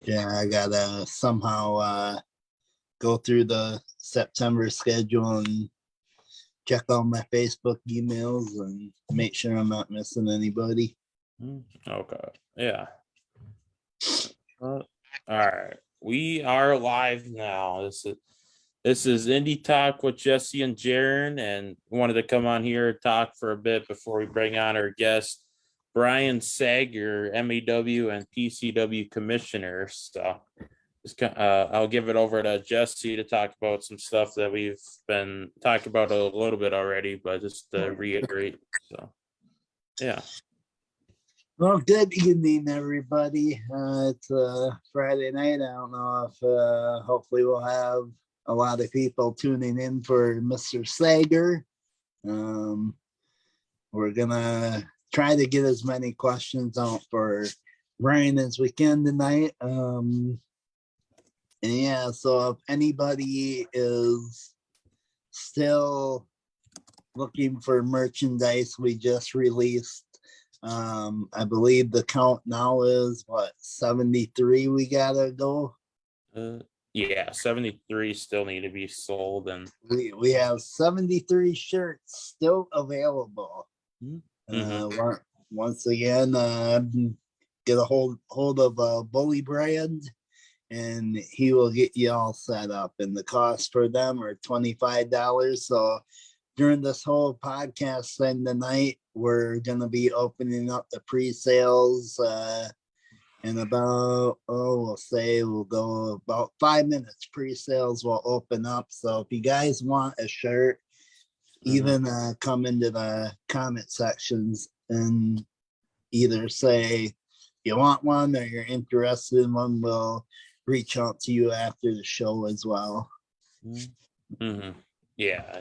Yeah, I gotta somehow go through the September schedule and check all my Facebook emails and make sure I'm not missing anybody. Okay. Yeah. All right. We are live now. This is Indy Talk with Jesse and Jaron, and wanted to come on here and talk for a bit before we bring on our guest, Brian Sager, MAW and PCW commissioner. So I'll give it over to Jesse to talk about some stuff that we've been talking about a little bit already, but just to reiterate. So, yeah. Well, good evening, everybody. It's Friday night. I don't know if hopefully we'll have a lot of people tuning in for Mr. Sager. We're gonna try to get as many questions out for Brian as we can tonight. And yeah, so if anybody is still looking for merchandise, we just released, I believe the count now is what, 73 we gotta go. Yeah, 73 still need to be sold, and we have 73 shirts still available. Once again, get a hold of Bully Brand, and he will get you all set up. And the cost for them are $25. So during this whole podcast thing tonight, we're gonna be opening up the pre-sales in about, we'll go about 5 minutes. Pre-sales will open up. So if you guys want a shirt, even come into the comment sections and either say you want one or you're interested in one. We'll reach out to you after the show as well. Yeah.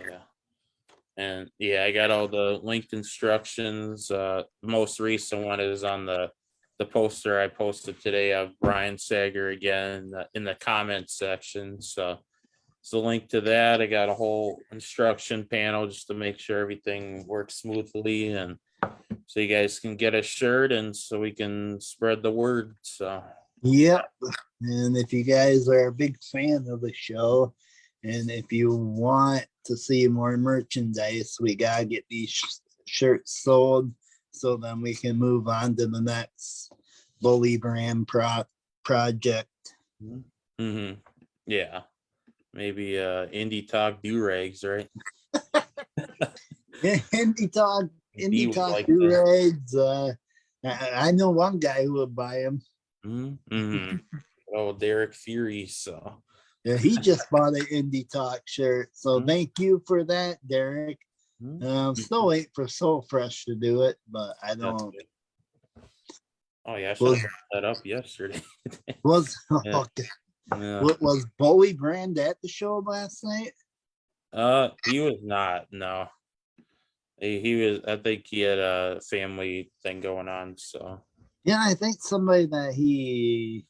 And yeah, I got all the linked instructions. The most recent one is on the poster I posted today of Brian Sager again in the comments section. So it's a link to that. I got a whole instruction panel just to make sure everything works smoothly, and so you guys can get a shirt and so we can spread the word. So yep. And if you guys are a big fan of the show, and if you want to see more merchandise, we gotta get these shirts sold so then we can move on to the next Bully Brand project. Yeah, maybe Indy Talk do-rags, right? Yeah, Indy Talk like do-rags. I know one guy who would buy them. Oh, Derek Fury. So yeah, he just bought an Indy Talk shirt. So thank you for that, Derek. I'm still waiting for Soul Fresh to do it, but I don't. Oh yeah, I should have brought that up yesterday. Was Bully Brand at the show last night? He was not. No, he was. I think he had a family thing going on. So yeah, I think somebody that he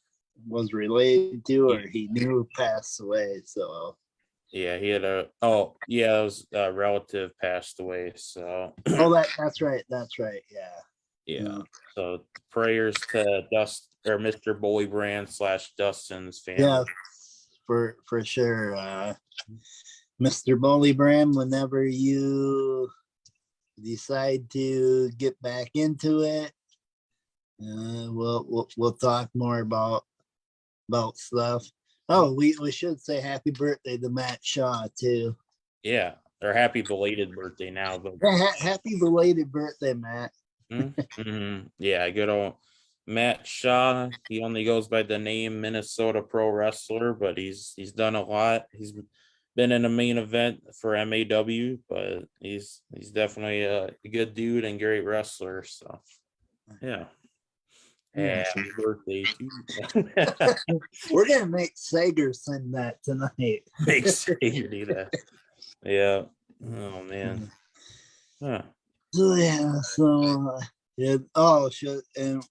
was related to or he knew passed away. So yeah, he had it was a relative passed away. So that's right. Yeah. So prayers to Mr. Bully Brand / Dustin's family. Yeah, for sure. Mr. Bully Brand, whenever you decide to get back into it, we'll talk more about stuff. Oh, we should say happy birthday to Matt Shaw too. Yeah, or happy belated birthday now. But happy belated birthday, Matt. Yeah, good old Matt Shaw. He only goes by the name Minnesota Pro Wrestler, but he's done a lot. He's been in a main event for MAW, but he's definitely a good dude and great wrestler. So yeah. Happy birthday to you. We're gonna make Sager send that tonight. Make Sager do that. Yeah. Oh man. Huh. So and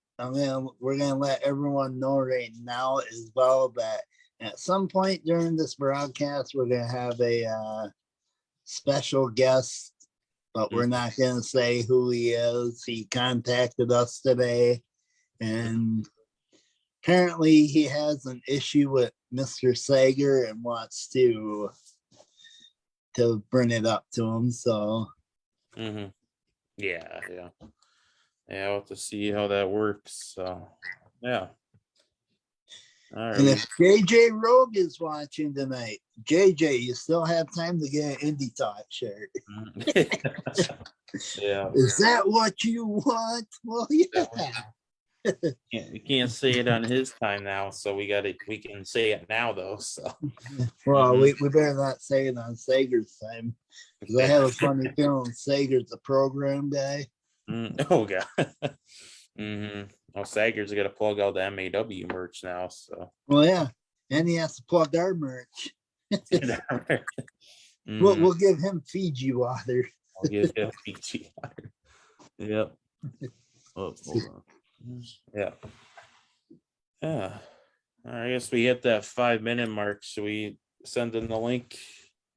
we're gonna let everyone know right now as well that at some point during this broadcast we're gonna have a special guest, but we're not gonna say who he is. He contacted us today and apparently he has an issue with Mr. Sager and wants to bring it up to him. So yeah, I'll have to see how that works. So yeah. All right. And if JJ Rogue is watching tonight, JJ, you still have time to get an Indy Talk shirt. Yeah. Is that what you want? Well, yeah. We can't say it on his time now, so we can say it now though. So Well, we better not say it on Sager's time. Because I have a funny feeling Sager's a program guy. Oh god. Well, Sager's got to plug out the MAW merch now. So well, yeah, and he has to plug our merch. We'll give him Fiji water. I'll give him Fiji water. Yep. Oh, hold on. Yeah. Yeah. I guess we hit that 5-minute mark. Should we send in the link?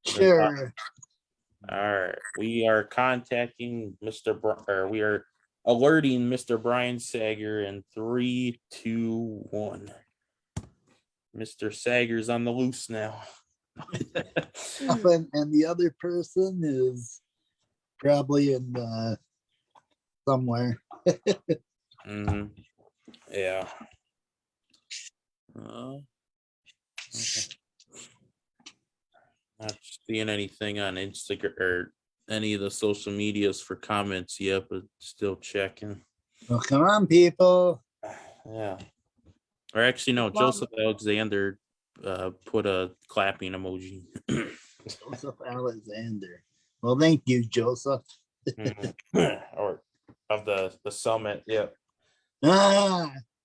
Sure. All right. We are contacting we are alerting Mr. Brian Sager in 3, 2, 1. Mr. Sager's on the loose now. And the other person is probably in somewhere. Yeah. Okay. Not seeing anything on Instagram or any of the social medias for comments yet, but still checking. Well, come on, people. Yeah. Or actually, no, Joseph Alexander put a clapping emoji. Joseph Alexander. Well, thank you, Joseph. Or of the summit. Yeah.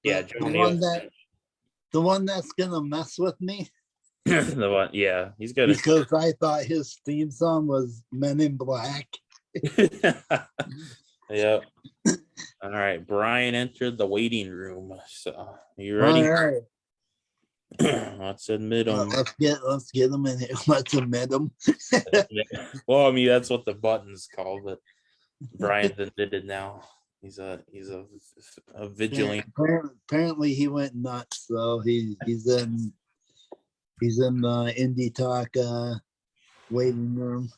Yeah. The one that's gonna mess with me. The one, yeah, he's gonna, because I thought his theme song was Men in Black. Yeah. All right, Brian entered the waiting room. So you ready? All right. Let's admit him. Let's get him in here. Let's admit him. Well, I mean that's what the button's called, but Brian's admitted now. He's a vigilant. Apparently he went nuts. So he's in the Indy Talk waiting room.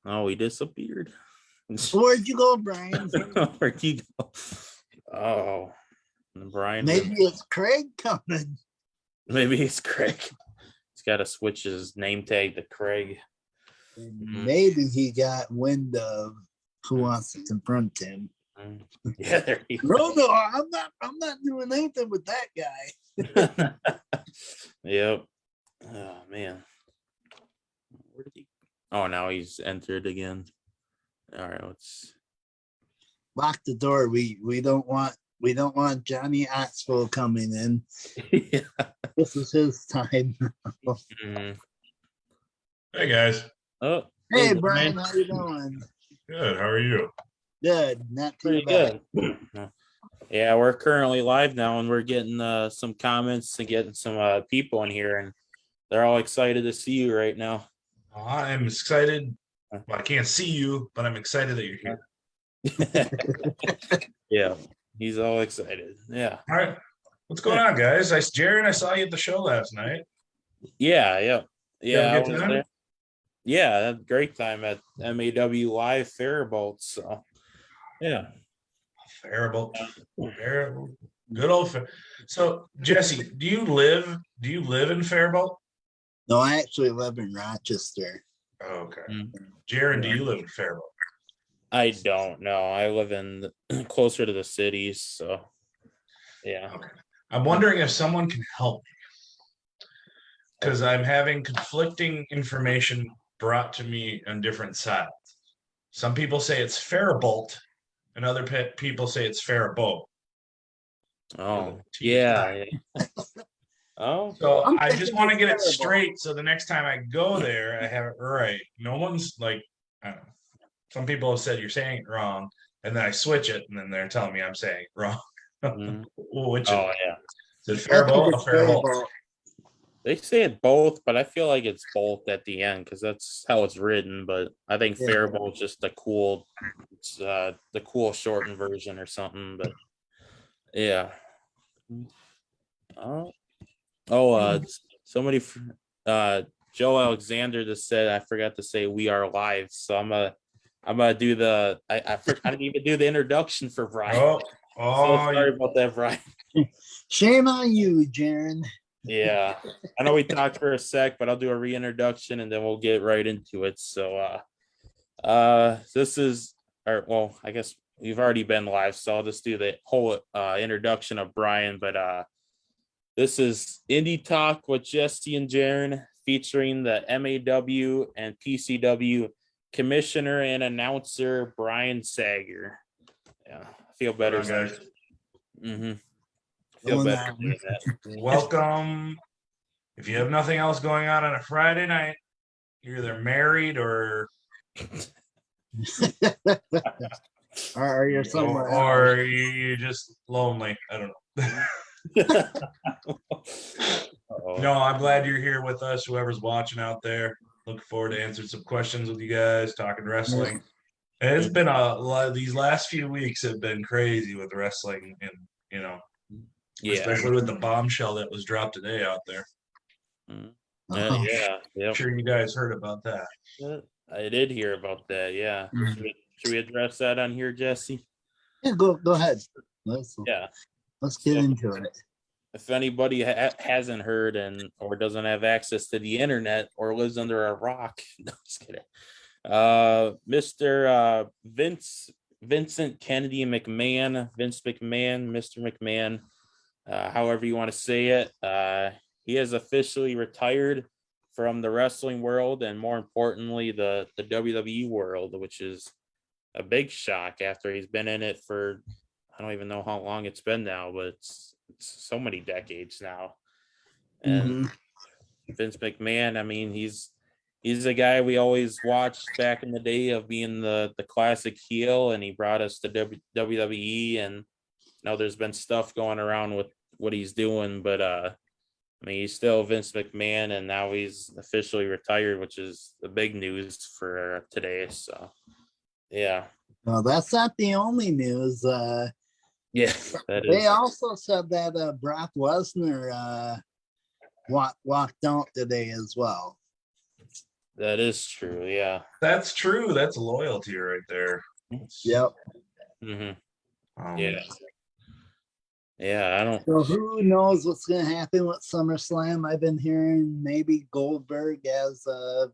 Oh, he disappeared. Where'd you go, Brian? Where'd you go? Oh, Brian. Maybe it's Craig coming. Maybe it's Craig. He's got to switch his name tag to Craig. Maybe he got wind of who wants to confront him. Yeah, there you go. No, I'm not doing anything with that guy. Yep. Oh man. Where did he? Oh, now he's entered again. All right, let's lock the door. We don't want Johnny Oxbow coming in. Yeah. This is his time. Hey guys. Oh, hey Brian, how you doing? Good. How are you? Good. Not too pretty bad. good. Yeah, we're currently live now, and we're getting some comments and getting some people in here, and they're all excited to see you right now. I'm excited. Well, I can't see you, but I'm excited that you're here. Yeah, he's all excited. Yeah. All right. What's going on, guys? Jared, I saw you at the show last night. Yeah. I was there. Yeah, I had a great time at MAW Live Faribault. So, yeah. Faribault. Good old. So, Jesse, do you live in Faribault? No, I actually live in Rochester. Oh, okay. Jared, do you live in Faribault? I don't know. I live in closer to the cities, so yeah. Okay. I'm wondering if someone can help me because I'm having conflicting information brought to me on different sides. Some people say it's Faribault, and other people say it's Faribault. Oh, yeah. Oh, so I just want to get it straight. So the next time I go there, I have it right. No one's like, I don't know. Some people have said you're saying it wrong, and then I switch it, and then they're telling me I'm saying it wrong. Which is it Faribault or Faribault? They say it both, but I feel like it's both at the end because that's how it's written. But I think Faribault is just the cool shortened version or something. But Yeah. Somebody, Joe Alexander just said I forgot to say we are live, so I'm gonna do the I didn't even do the introduction for Brian. Oh, So sorry about that, Brian. Shame on you, Jaren. Yeah, I know we talked for a sec, but I'll do a reintroduction and then we'll get right into it. So, this is, or well, I guess we've already been live, so I'll just do the whole introduction of Brian. But this is Indie Talk with Jesse and Jaren, featuring the MAW and PCW commissioner and announcer Brian Sager. Yeah, I feel better, guys. Feel Going better on. doing that. Welcome. If you have nothing else going on a Friday night, you're either married or you're somewhere or you're just lonely. I don't know. No, I'm glad you're here with us. Whoever's watching out there, looking forward to answering some questions with you guys, talking wrestling. And it's been a lot. These last few weeks have been crazy with wrestling, and especially with the bombshell that was dropped today out there. Yeah. I'm sure you guys heard about that. I did hear about that. Yeah. Should we address that on here, Jesse? Yeah, go ahead. Let's get into it. If anybody hasn't heard or doesn't have access to the internet or lives under a rock, no, just kidding. Mr. Vincent Kennedy McMahon, Vince McMahon, Mr. McMahon, however you want to say it, he has officially retired from the wrestling world, and more importantly, the WWE world, which is a big shock after he's been in it for, I don't even know how long it's been now, but it's so many decades now. And Vince McMahon, I mean, he's the guy we always watched back in the day of being the classic heel, and he brought us to WWE. And now there's been stuff going around with what he's doing, but I mean, he's still Vince McMahon, and now he's officially retired, which is the big news for today. So, yeah. Well, that's not the only news. Yeah, they also said that Brock Lesnar walked out today as well. That is true. Yeah, that's true. That's loyalty right there. Yep. Yeah. Yeah, I don't. So who knows what's going to happen with SummerSlam? I've been hearing maybe Goldberg as a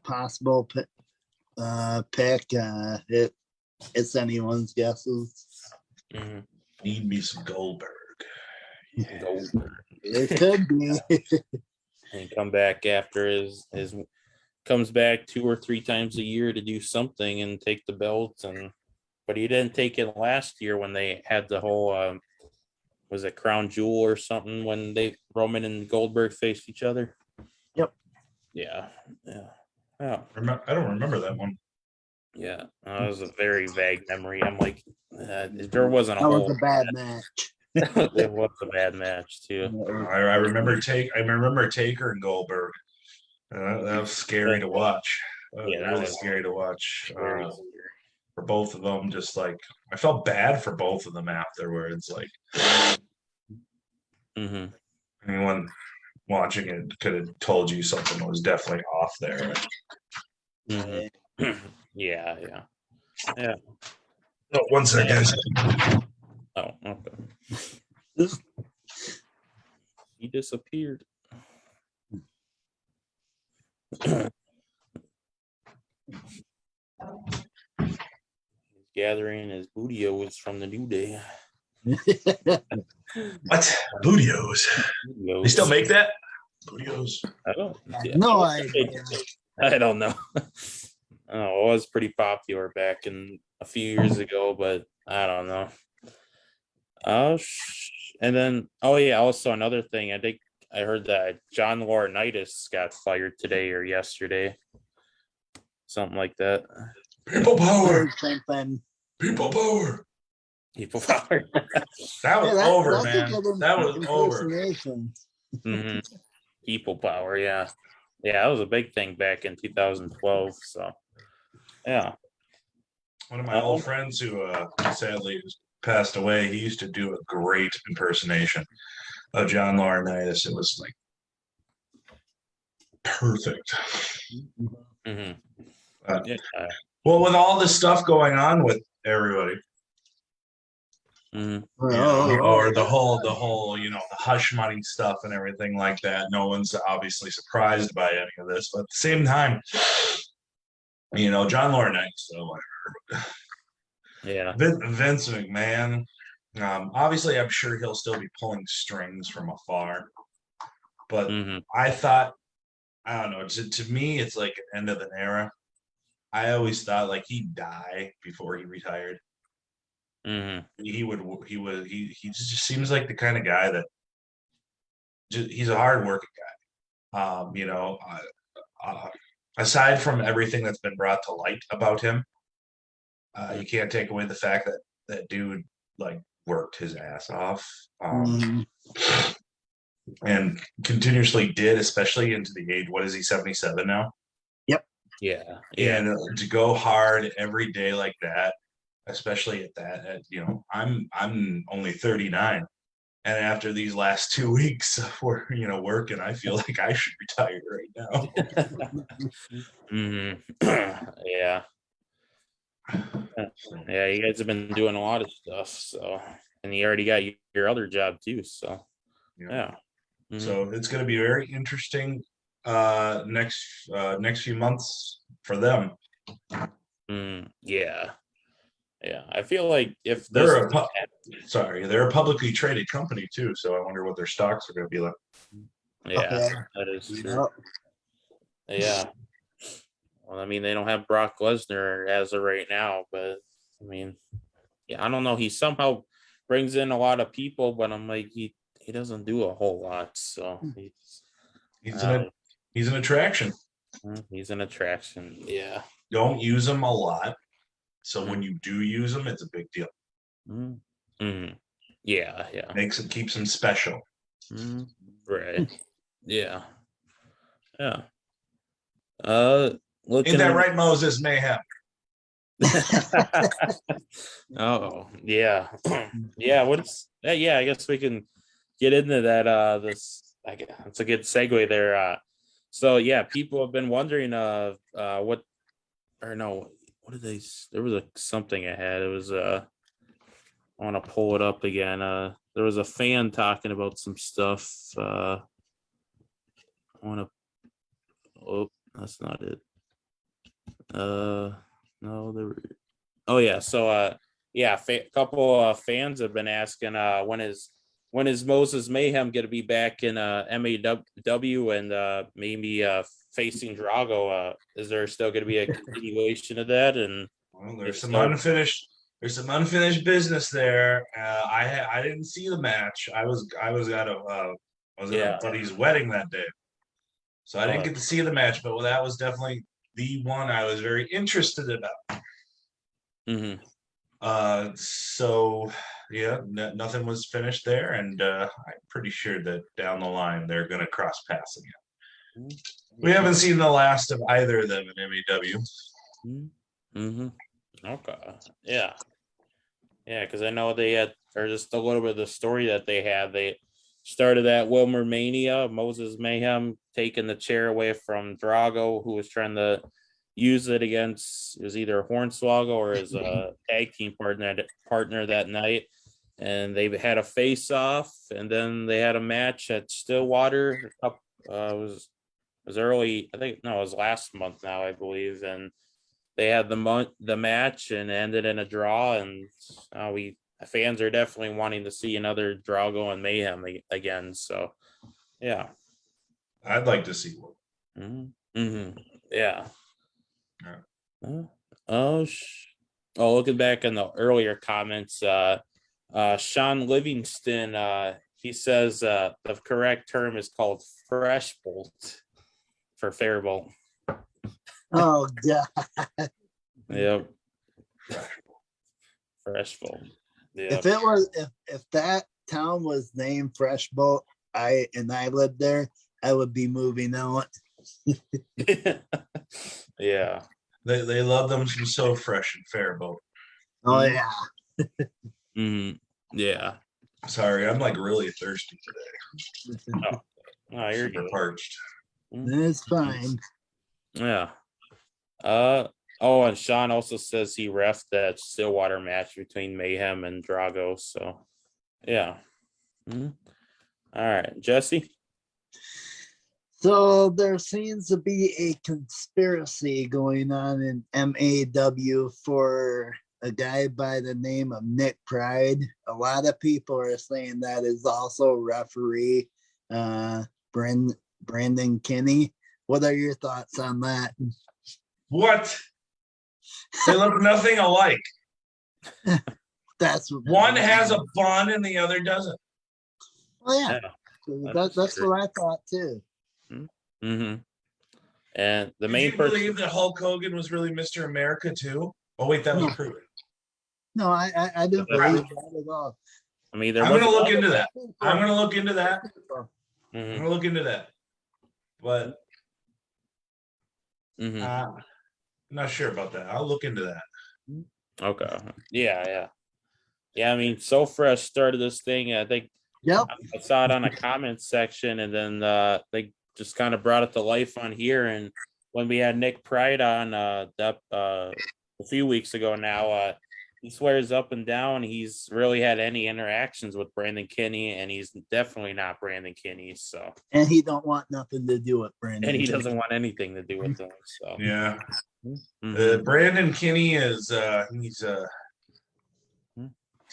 possible pick. It's anyone's guesses. Need me some Goldberg. It could be. And come back after his comes back 2 or 3 times a year to do something and take the belt, but he didn't take it last year when they had the whole was it Crown Jewel or something when Roman and Goldberg faced each other. Yep. Yeah. I don't remember that one. Yeah, that was a very vague memory. I'm like, there wasn't a that whole. Was a bad match. It was a bad match too. I remember Taker and Goldberg. That was scary to watch. That was scary to watch. For both of them, just like I felt bad for both of them afterwards. Like anyone watching it could have told you something was definitely off there. Yeah. Oh, one second. Oh, okay. He disappeared. He's gathering his bootios from the New Day. What? Bootios? They still make that? Bootios? I don't. Yeah. No, I don't know. It was pretty popular back in a few years ago, but I don't know. And then, also another thing. I think I heard that John Laurinaitis got fired today or yesterday, something like that. People power. People power. People power. That was over, man. That was over. People power, yeah. Yeah, that was a big thing back in 2012. So, yeah. One of my old friends who sadly passed away, he used to do a great impersonation of John Laurinaitis. It was like perfect. Mm-hmm. Yeah. Well, with all this stuff going on with everybody, Mm-hmm. or the whole, the hush money stuff and everything like that. No one's obviously surprised by any of this, but at the same time, John Laurinaitis, so whatever. Yeah. Vince McMahon, obviously, I'm sure he'll still be pulling strings from afar, but I thought, I don't know. To me, it's like an end of an era. I always thought like he'd die before he retired. He just seems like the kind of guy that he's a hardworking guy. Aside from everything that's been brought to light about him, you can't take away the fact that that dude like worked his ass off and continuously did, especially into the age. What is he, 77 now? Yep. Yeah. And to go hard every day like that, especially at that, I'm only 39, and after these last 2 weeks of working, I feel like I should retire right now. Yeah. Yeah, you guys have been doing a lot of stuff, so, and you already got your other job too, so yeah. So it's going to be very interesting next few months for them. Yeah. I feel like if they're a publicly traded company too, so I wonder what their stocks are going to be like. Yeah, that is true. Yeah. Well, I mean, they don't have Brock Lesnar as of right now, but I mean, yeah, I don't know. He somehow brings in a lot of people, but I'm like, he doesn't do a whole lot. So he's an attraction. He's an attraction. Yeah. Don't use him a lot. So when you do use them, it's a big deal. Yeah. Keeps them special. Right. Yeah. Ain't that right, Moses Mayhem? Oh, yeah. Yeah. I guess we can get into that. It's a good segue there. So yeah, people have been wondering what did they, there was something I had. It was I want to pull it up again. There was a fan talking about some stuff. That's not it. No, there were. Oh yeah, so a couple fans have been asking when is Moses Mayhem going to be back in MAW and maybe facing Drago? Is there still going to be a continuation of that? And there's some unfinished business there. I didn't see the match. I was at a buddy's wedding that day, so I didn't get to see the match. But that was definitely the one I was very interested about. So yeah, nothing was finished there, and I'm pretty sure that down the line they're going to cross paths again. We haven't seen the last of either of them in MAW. Okay. Yeah, because I know they had, or just a little bit of the story that they had. They started at Wilmer Mania, Moses Mayhem taking the chair away from Drago, who was trying to use it against, it was either Hornswoggle or his tag team partner that night, and they had a face off, and then they had a match at Stillwater. It was early, I think. No, it was last month now, I believe, and they had the match and ended in a draw. And fans are definitely wanting to see another Drago and Mayhem again. So yeah, I'd like to see one. Yeah. Looking back in the earlier comments, Sean Livingston, he says the correct term is called fresh bolt for Faribault. Oh God. Yep. Fresh bolt. Yep. If that town was named Fresh Bolt, I lived there, I would be moving out. Yeah. They love them some So Fresh and Faribault. Oh yeah. Yeah. Sorry, I'm like really thirsty today. Oh, you're Super good. parched. It's fine. Yeah. Oh, and Sean also says he refed that Stillwater match between Mayhem and Drago. So, yeah. All right, Jesse. So there seems to be a conspiracy going on in MAW for a guy by the name of Nick Pride. A lot of people are saying that is also referee Brandon Kinney. What are your thoughts on that? What? They look nothing alike. That's One has a bun and the other doesn't. well, yeah. That's what I thought too. Mm-hmm. And the Did main you person. believe that Hulk Hogan was really Mr. America too? Oh wait, that was No. proven. No, I didn't Right. believe that at all. I mean, there I'm was gonna look another- into that. I'm gonna look into that. I'm Mhm, gonna look into that. But mhm. I'm not sure about that. I'll look into that. Okay. Yeah. I mean, So Fresh started this thing. I think Yep. I saw it on a comment section, and then they just kind of brought it to life on here. And when we had Nick Pride on a few weeks ago now, he swears up and down he's really had any interactions with Brandon Kinney, and he's definitely not Brandon Kinney. So, And he don't want nothing to do with Brandon. and he doesn't want anything to do with them. So, Yeah. Mhm. Brandon Kinney is he's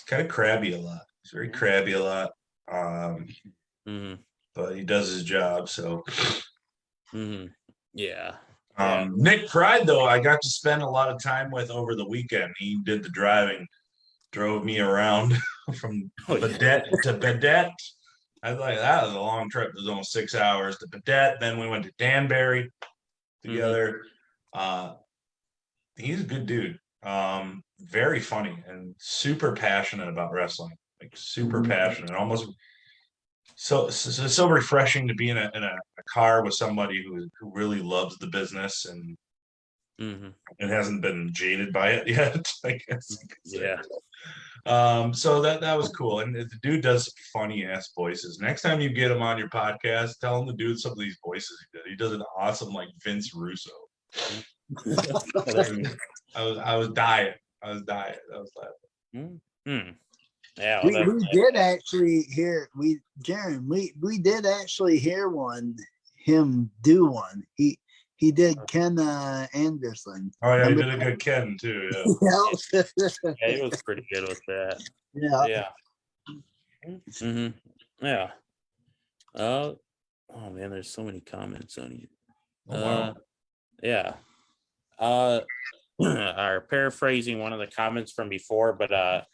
kind of crabby a lot. He's very crabby a lot. Mhm. But he does his job. So Mhm. Yeah. Nick Pride, though, I got to spend a lot of time with over the weekend. He did the driving, drove me around from Badette to Badette. I was like, that was a long trip. It was almost 6 hours to Badette. Then we went to Danbury together. He's a good dude. Very funny and super passionate about wrestling. Like super passionate. Almost so refreshing to be in a car with somebody who really loves the business and hasn't been jaded by it yet, I guess. Yeah. So that was cool. And the dude does funny ass voices. Next time you get him on your podcast, tell him to do some of these voices he did. He does an awesome like Vince Russo. I was dying. I was laughing. Yeah, we did actually hear Jaron, we did actually hear him do one. He did Ken Anderson. Oh yeah, Remember he did a good Ken too. Yeah. Yeah, he was pretty good with that. Yeah. Yeah. Oh man, there's so many comments on you. Wow. Yeah. Are paraphrasing one of the comments from before, but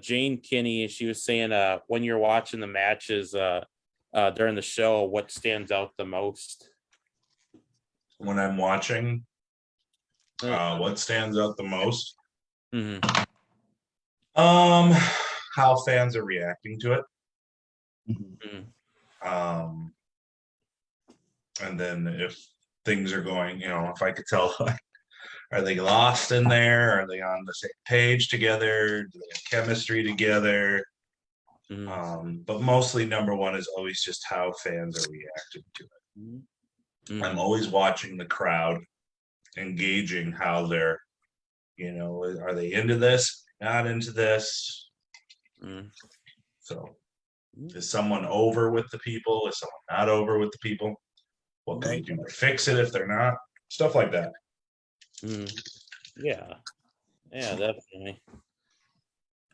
Jane Kinney, she was saying when you're watching the matches during the show, what stands out the most? When I'm watching, what stands out the most? How fans are reacting to it. And then if things are going, if I could tell, are they lost in there? Are they on the same page together? Do they have chemistry together? But mostly number one is always just how fans are reacting to it. I'm always watching the crowd, engaging how they're, are they into this? Not into this? So is someone over with the people? Is someone not over with the people? What can we do to fix it if they're not? Stuff like that. Yeah, definitely.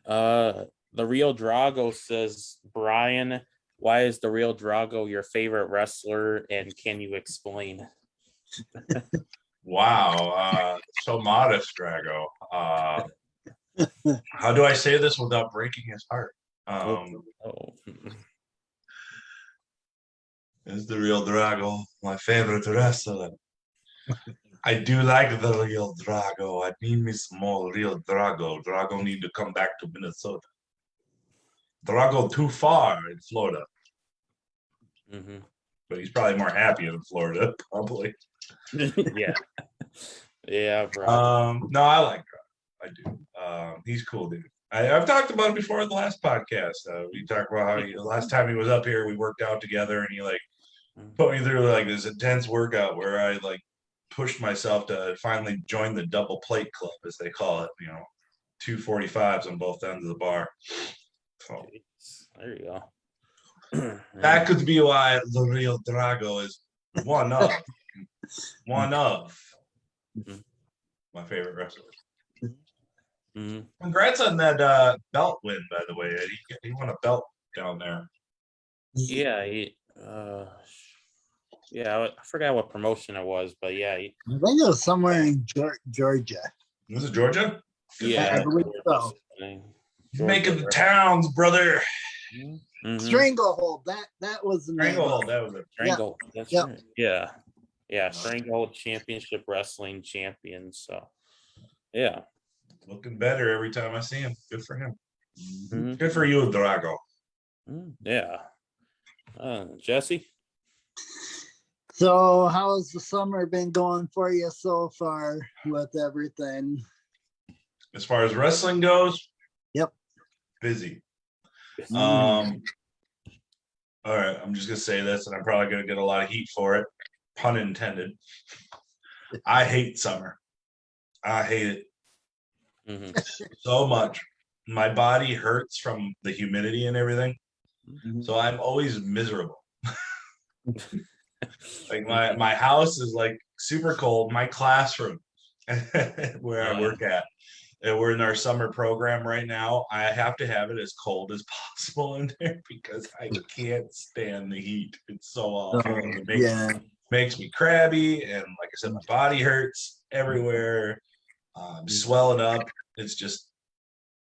The Real Drago says, Brian, why is the Real Drago your favorite wrestler, and can you explain? Wow, so modest, Drago. How do I say this without breaking his heart? Is the Real Drago my favorite wrestler? I do like the Real Drago. I need me some more Real Drago. Drago need to come back to Minnesota. Drago too far in Florida. But he's probably more happy in Florida, probably. Yeah, bro. No, I like Drago. I do. He's cool, dude. I've talked about it before in the last podcast. We talked about how the last time he was up here, we worked out together, and he like put me through like this intense workout where I like pushed myself to finally join the double plate club, as they call it. 245s on both ends of the bar. So There you go. that could be why the real Drago is one of Mhm. my favorite wrestlers. Mhm. Congrats on that belt win, by the way. He won a belt down there. Yeah, I forgot what promotion it was, but yeah, I think it was somewhere in Georgia. Was it Georgia? yeah. I believe so. He's making the towns, brother. Mhm. Stranglehold. That was the name. Stranglehold, that was it. Strangle. That's Yep. right. Yeah. Yeah. Stranglehold Championship Wrestling champion. So, yeah. Looking better every time I see him. Good for him. Mhm. Good for you, Drago. Yeah. Jesse? So, how's the summer been going for you so far with everything? As far as wrestling goes, Yep. busy. Mm. All right, I'm just gonna say this, and I'm probably gonna get a lot of heat for it. Pun intended. I hate summer. I hate it Mhm. so much. My body hurts from the humidity and everything, Mhm. so I'm always miserable. Like my house is like super cold. My classroom, where I work at, and we're in our summer program right now. I have to have it as cold as possible in there because I can't stand the heat. It's so awful. So, It makes me crabby, and like I said, my body hurts everywhere. I'm swelling up. It's just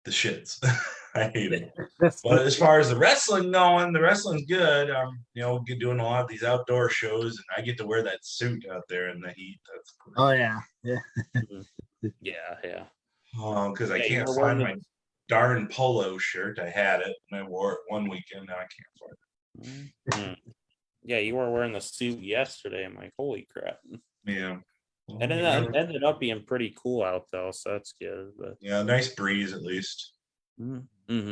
the shits. I hate it. But as far as the wrestling going, the wrestling's good. Doing a lot of these outdoor shows, and I get to wear that suit out there in the heat. That's great. Oh yeah. Yeah. Because I Yeah, you can't were find wearing my darn polo shirt. I had it and I wore it one weekend. Now I can't find Mhm. Yeah, you were wearing the suit yesterday. I'm like, holy crap. it. Yeah. Well, And then it ended up being pretty cool out though, so that's good. But yeah, nice breeze at least. Mhm.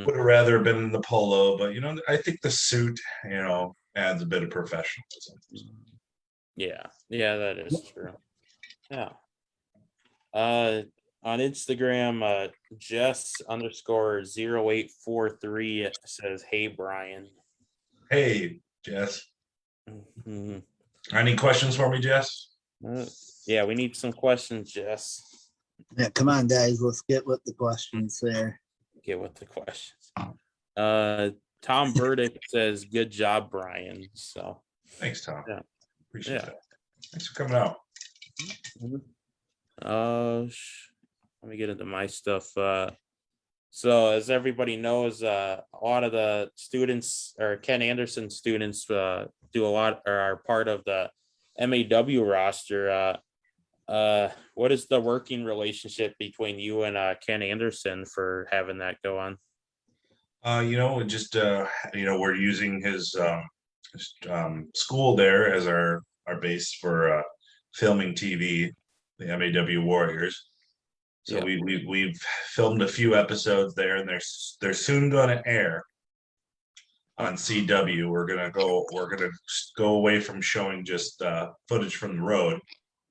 Would have rather been in the polo, but I think the suit, adds a bit of professionalism. Yeah, that is true. Yeah. On Instagram, Jess underscore 0843 says, "Hey Brian." Hey, Jess. Mhm. Any questions for me, Jess? Yeah, we need some questions, Jess. Yeah, come on, guys. Let's get with the questions there. Get with the questions. Tom Burdick says, "Good job, Brian." So Thanks, Tom. yeah. Appreciate Yeah. that. Thanks for coming out. Let me get into my stuff. So as everybody knows, a lot of the students or Ken Anderson students do a lot or are part of the MAW roster. What is the working relationship between you and Ken Anderson for having that go on? We're using his school there as our base for filming TV, the MAW Warriors. So Yeah. we've filmed a few episodes there, and they're soon going to air on CW. We're gonna go away from showing just footage from the road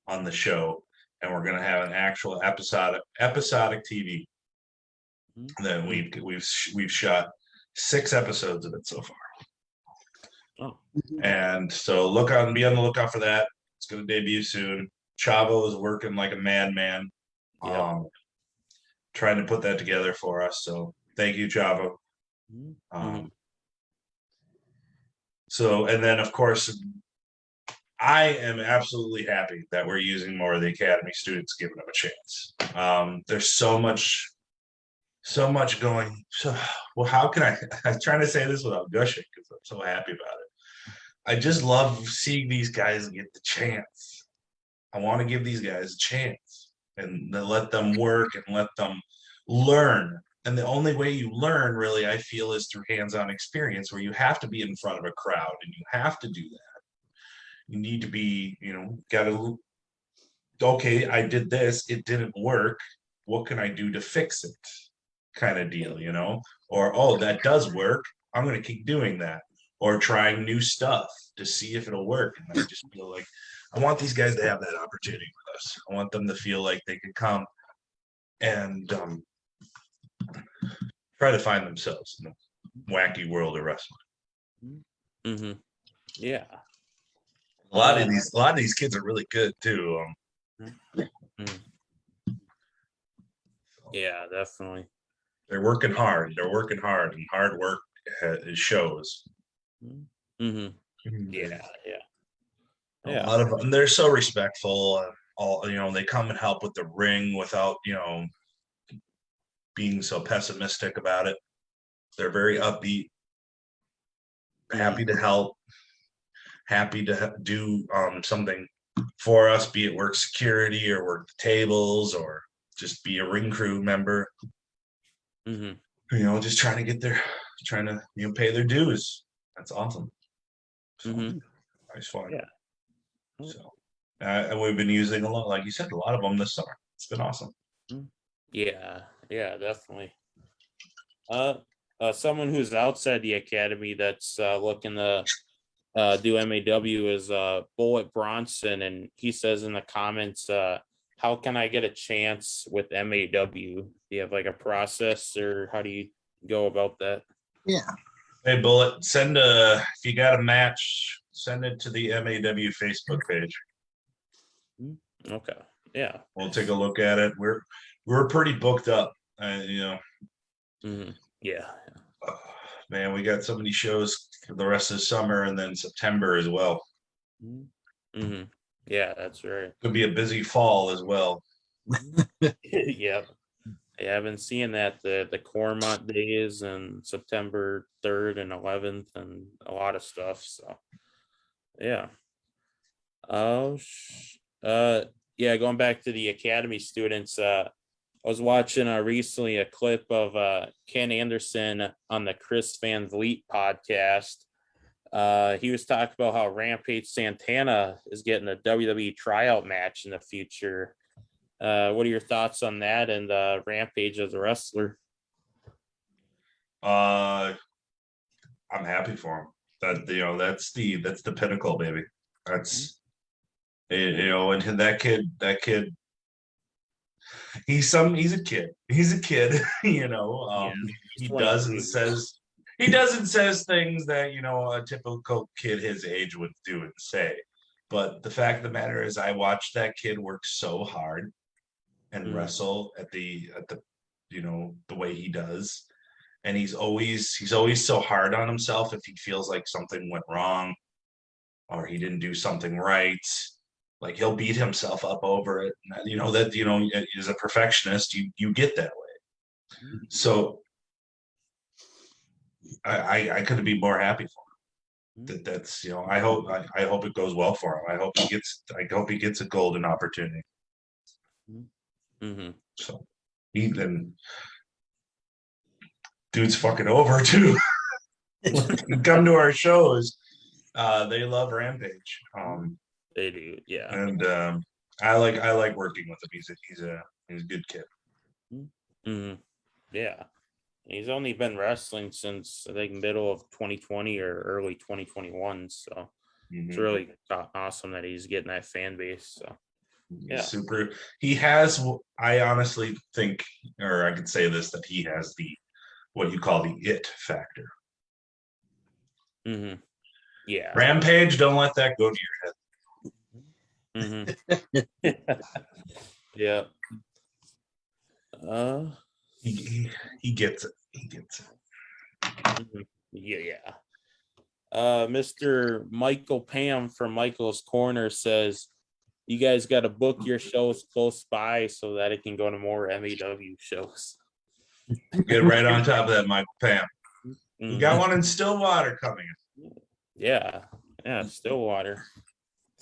on the show, and we're gonna have an actual episodic TV. Then we've shot 6 episodes of it so far. Oh. And so be on the lookout for that. It's going to debut soon. Chavo is working like a madman, trying to put that together for us. So thank you, Chavo. And then of course, I am absolutely happy that we're using more of the Academy students, giving them a chance. There's so much going. So, well, how can I'm trying to say this without gushing because I'm so happy about it. I just love seeing these guys get the chance. I want to give these guys a chance and let them work and let them learn. And the only way you learn, really, I feel, is through hands-on experience, where you have to be in front of a crowd and you have to do that. You need to be, okay, I did this, it didn't work. What can I do to fix it? kind of deal, you know, or oh, that does work. I'm going to keep doing that, or trying new stuff to see if it'll work. And I just feel like I want these guys to have that opportunity with us. I want them to feel like they could come and try to find themselves in the wacky world of wrestling. Mm-hmm. Yeah. A lot of these kids are really good too. Yeah, definitely. They're working hard. And hard work it shows. Mm-hmm. Yeah. A lot of them, they're so respectful. All you know, they come and help with the ring without being so pessimistic about it. They're very upbeat, happy to help, happy to do something for us, be it work security or work the tables or just be a ring crew member. Just trying to pay their dues. That's awesome. So, nice fun. Yeah. So, and we've been using a lot, like you said, a lot of them this summer. It's been awesome. Yeah, definitely. Someone who's outside the academy that's looking to do MAW is Bullet Bronson, and he says in the comments, how can I get a chance with MAW? Do you have like a process, or how do you go about that? Yeah. Hey, Bullet, if you got a match, send it to the MAW Facebook page. Okay. Yeah. We'll take a look at it. We're pretty booked up, Yeah. Man, we got so many shows for the rest of the summer and then September as well. Yeah, that's right. Could be a busy fall as well. Yeah. I've been seeing that the Cormont days and September 3rd and 11th and a lot of stuff. So yeah. Going back to the academy students, I was watching recently a clip of Ken Anderson on the Chris Van Vliet podcast. He was talking about how Rampage Santana is getting a WWE tryout match in the future. What are your thoughts on that and Rampage as a wrestler? I'm happy for him. That's the pinnacle, baby. That's and that kid. He's a kid. He's a kid. He doesn't says things that a typical kid his age would do and say. But the fact of the matter is, I watched that kid work so hard and wrestle at the the way he does, and he's always so hard on himself if he feels like something went wrong or he didn't do something right. Like, he'll beat himself up over it. As a perfectionist, you get that way. So I couldn't be more happy for him. That's I hope it goes well for him. I hope he gets a golden opportunity. So dude's fucking over too. Come to our shows. They love Rampage. They do, yeah. And I like working with him. He's a good kid. Yeah. He's only been wrestling since I think middle of 2020 or early 2021. So it's really awesome that he's getting that fan base. So yeah, super. He has. I honestly think, or I could say this, that he has what you call the it factor. Yeah. Rampage, don't let that go to your head. Yeah. He gets it. He gets it. Yeah. Mr. Michael Pam from Michael's Corner says, you guys got to book your shows close by so that it can go to more MAW shows. Get right on top of that, Michael Pam. We got one in Stillwater coming. Yeah, Stillwater.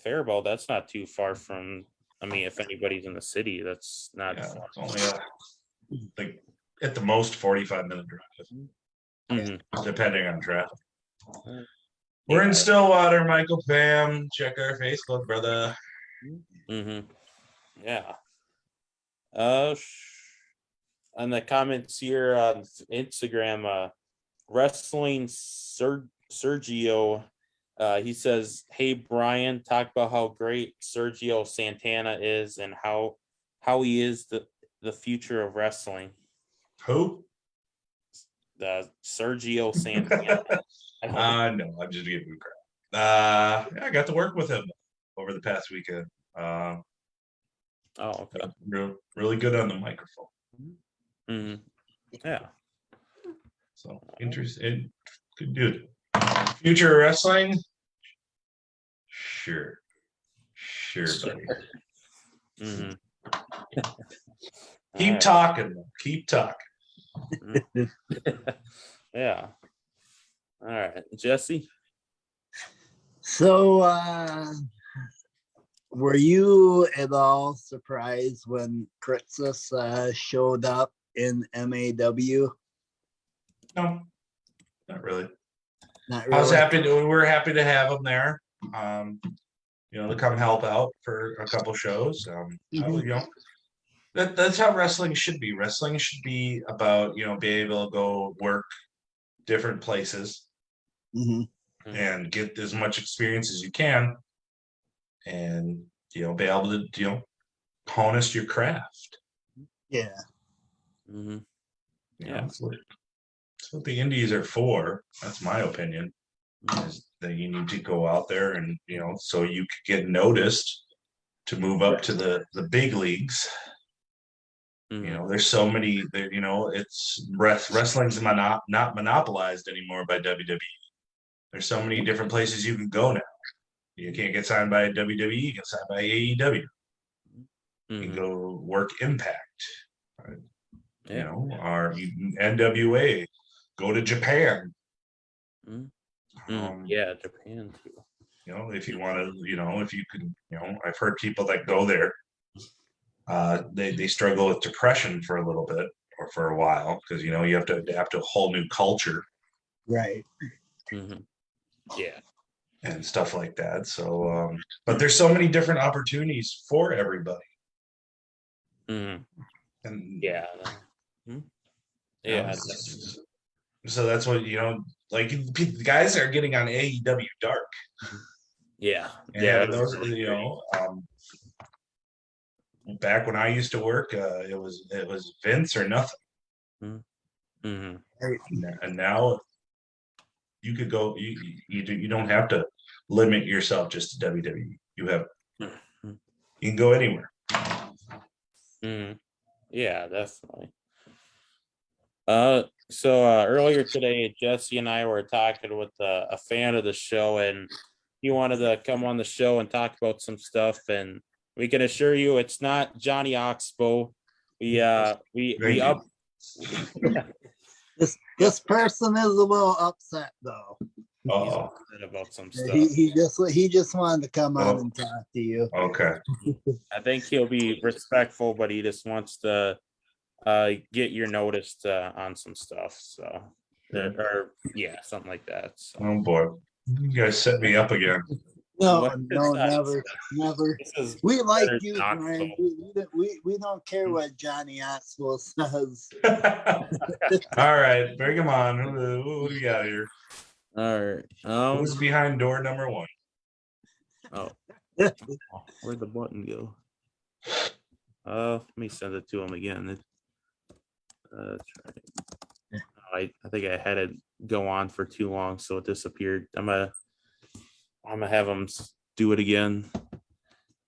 Faribault, that's not too far from, if anybody's in the city, that's not far. It's only at the most 45-minute drive, depending on traffic. We're in Stillwater, Michael Pam. Check our Facebook, brother. Yeah. on the comments here on Instagram, wrestling Sergio. He says, "Hey Brian, talk about how great Sergio Santana is and how he is the future of wrestling." Who? The Sergio Santana. No, I'm just giving him crap. I got to work with him over the past weekend. Oh, okay. Really good on the microphone. Mm-hmm. Yeah. So interesting. Good dude. Future wrestling? Sure, buddy. Mm-hmm. Keep talking, though. Keep talking. Yeah. All right, Jesse. So, were you at all surprised when Princess showed up in MAW? No, not really. Not I was really. happy. We were happy to have him there. To come help out for a couple shows. That's how wrestling should be. Wrestling should be about being able to go work different places and get as much experience as you can, and be able to harness your craft. Yeah. Mm-hmm. That's what the indies are for. That's my opinion. Is that you need to go out there and so you could get noticed to move up to the big leagues. There's so many there. It's wrestling's not monopolized anymore by WWE. There's so many different places you can go now. You can't get signed by WWE. You get signed by AEW. You can go work Impact. Right? Yeah. Or NWA. Go to Japan. Yeah, Japan too. If you want to, if you can, I've heard people that go there. They struggle with depression for a little bit or for a while because you have to adapt to a whole new culture, Right. Yeah, and stuff like that. So, but there's so many different opportunities for everybody. And yeah. Yeah. So that's what like the guys are getting on AEW Dark. Yeah. And those back when I used to work, it was Vince or nothing. And now you could go. You don't have to limit yourself just to WWE. You can go anywhere. Yeah, definitely. So earlier today, Jesse and I were talking with a fan of the show, and he wanted to come on the show and talk about some stuff. And we can assure you, it's not Johnny Oxbow. We up. This person is a little upset though. He's upset about some stuff. He just wanted to come on and talk to you. Okay. I think he'll be respectful, but he just wants to get your notice on some stuff. So, or something like that. So. Oh boy, you guys set me up again. No, never. We like you, Brian. We don't care what Johnny Oxbow says. All right, bring him on. What do we got here? All right. Who's behind door number 1? Oh, where'd the button go? Let me send it to him again. That's right. I think I had it go on for too long, so it disappeared. I'm gonna have them do it again.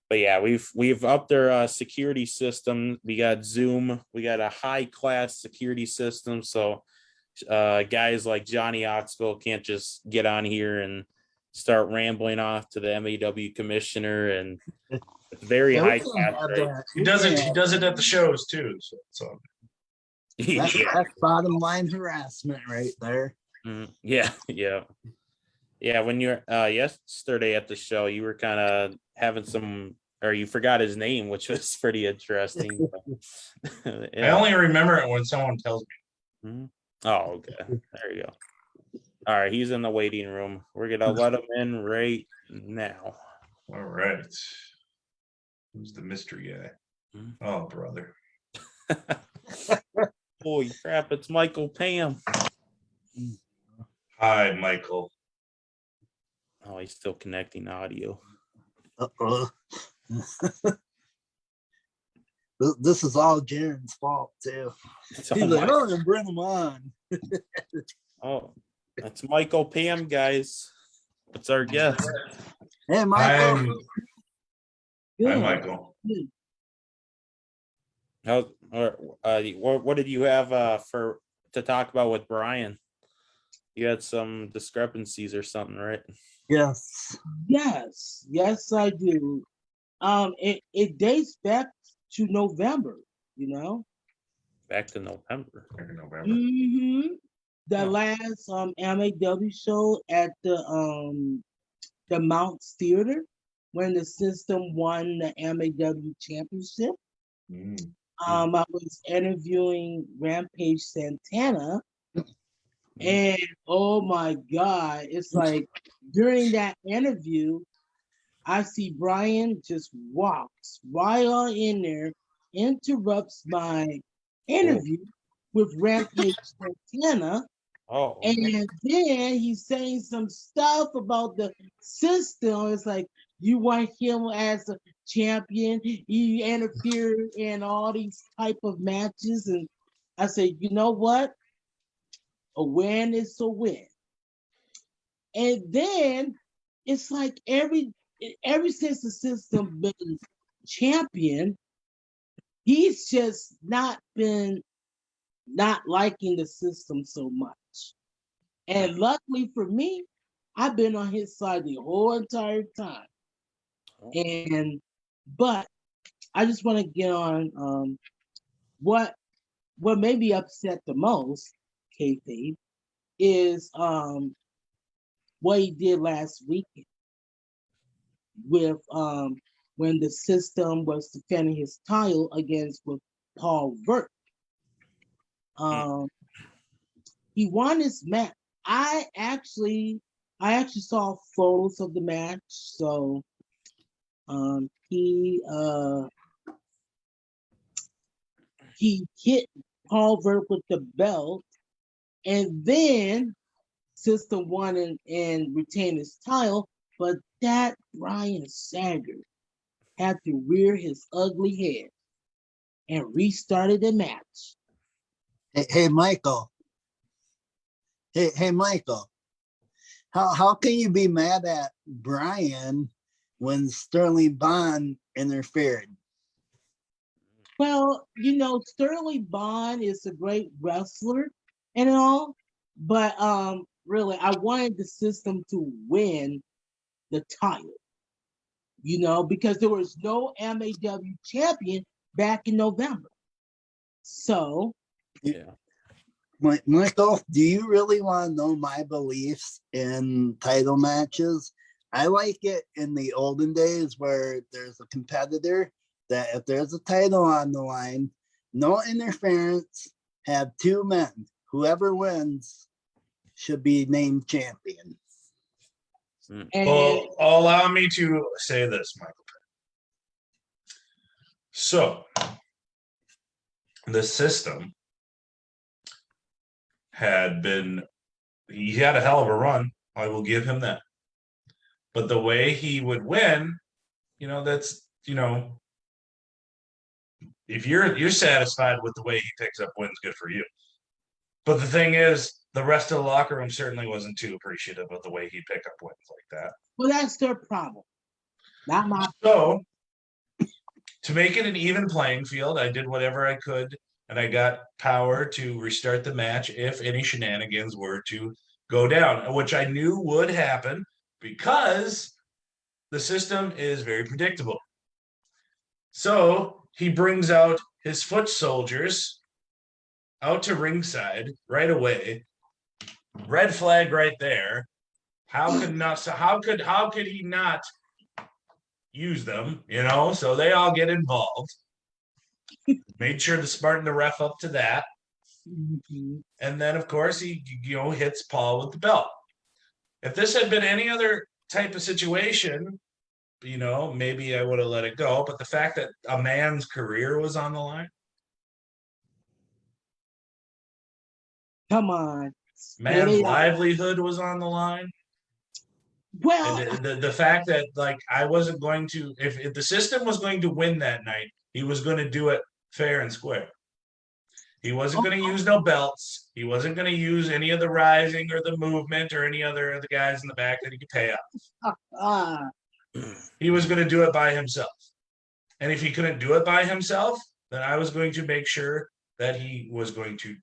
But yeah, we've upped their security system. We got Zoom. We got a high class security system. So guys like Johnny Oxbow can't just get on here and start rambling off to the MAW commissioner, and it's very high class. Right? He does it at the shows too. So. That's bottom line harassment right there. Yeah. When you're yesterday at the show, you were kind of having some, or you forgot his name, which was pretty interesting. Yeah. I only remember it when someone tells me. Oh, okay. There you go. All right, he's in the waiting room. We're gonna let him in right now. All right. Who's the mystery guy? Oh, brother. Holy crap! It's Michael Pam. Hi, Michael. Oh, he's still connecting audio. Uh-oh. This is all Jaren's fault too. It's He's all like, Mike. oh, bring him on. Oh, that's Michael Pam, guys. What's our guest? Hey, Michael. Hi, Michael. How? What did you have to talk about with Brian? You had some discrepancies or something, right? Yes. Yes, I do. It dates back to November, you know. Back to November. Back in November. Mm-hmm. The Huh. last MAW show at the Mounts Theater when the system won the MAW championship. Mm. I was interviewing Rampage Santana, and oh my God, it's like during that interview, I see Brian just walks right on in there, interrupts my interview with Rampage Santana, Oh, and then he's saying some stuff about the system. It's like, you want him as a champion, he interfered in all these type of matches. And I said, you know what? A win is a win. And then it's like ever since the system been champion, he's just not liking the system so much. And luckily for me, I've been on his side the whole entire time. But I just want to get on what made me upset the most, kayfabe, is what he did last weekend with when the system was defending his title against with Paul Vert. He won his match. I actually saw photos of the match. So he hit Paul Vert with the belt, and then System won and retained his title. But that Brian Sager had to rear his ugly head and restarted the match. Hey, Michael. Hey, Michael. How can you be mad at Brian when Sterling Bond interfered? Well, you know, Sterling Bond is a great wrestler and all, but really, I wanted the system to win the title, you know, because there was no MAW champion back in November. So, yeah. Michael, do you really want to know my beliefs in title matches? I like it in the olden days where there's a competitor that if there's a title on the line, no interference, have two men. Whoever wins should be named champion. and Well, allow me to say this, Michael. So, the system he had a hell of a run. I will give him that. But the way he would win, that's, if you're satisfied with the way he picks up wins, good for you. But the thing is, the rest of the locker room certainly wasn't too appreciative of the way he picked up wins like that. well, that's their problem, not my. So, to make it an even playing field, I did whatever I could, and I got power to restart the match if any shenanigans were to go down, which I knew would happen because the system is very predictable. So he brings out his foot soldiers out to ringside right away. Red flag right there. How could he not use them? So they all get involved. Made sure to smarten the ref up to that. Mm-hmm. And then, of course, he hits Paul with the belt. If this had been any other type of situation, maybe I would have let it go. But the fact that a man's career was on the line, Come on. Spit Man's it out. livelihood was on the line. Well, And the fact that like I wasn't going to, if the system was going to win that night, he was going to do it fair and square. He wasn't going to use no belts. He wasn't going to use any of the rising or the movement or any other of the guys in the back that he could pay up. He was going to do it by himself. And if he couldn't do it by himself, then I was going to make sure that he was going to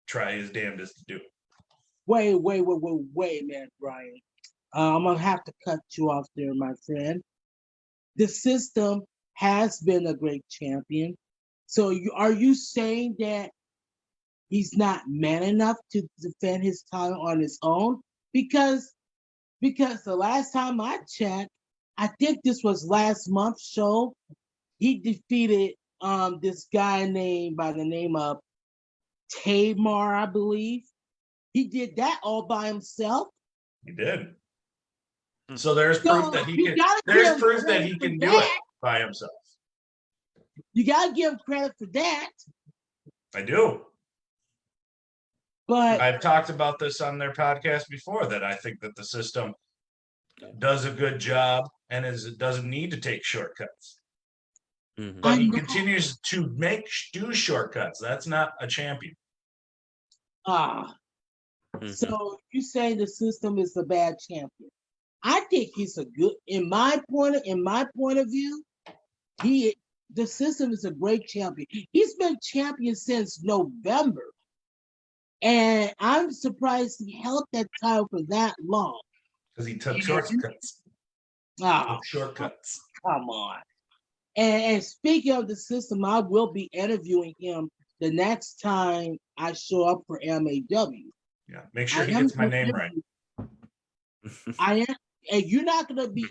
try his damnedest to do it. wait, man, Brian. I'm gonna have to cut you off there, my friend. The system has been a great champion. So are you saying that he's not man enough to defend his title on his own? Because the last time I checked, I think this was last month's show, he defeated this guy by the name of Tamar, I believe. He did that all by himself. He did. So there's proof that he can. There's proof that he can do it by himself. You gotta give him credit for that. I do. But I've talked about this on their podcast before, that I think that the system does a good job and doesn't need to take shortcuts. Mhm. But he continues to do shortcuts. That's not a champion. So you say the system is a bad champion. I think he's a good, in my point of view, the system is a great champion. He's been champion since November. And I'm surprised he held that title for that long. Because he took shortcuts. Shortcuts. Come on. And speaking of the system, I will be interviewing him the next time I show up for MAW. Yeah, make sure he gets my name right. I am, and you're not going to be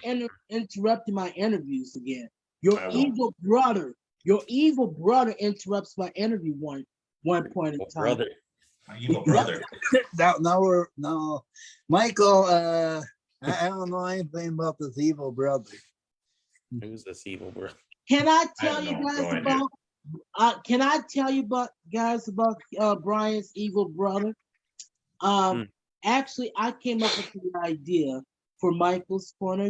interrupting my interviews again. Your evil brother interrupts my interview one point in time. Brother. My evil brother. No, Michael. I don't know anything about this evil brother. Who's this evil brother? Can I tell you guys about? Can I tell you about Brian's evil brother? Actually, I came up with the idea for Michael's Corner.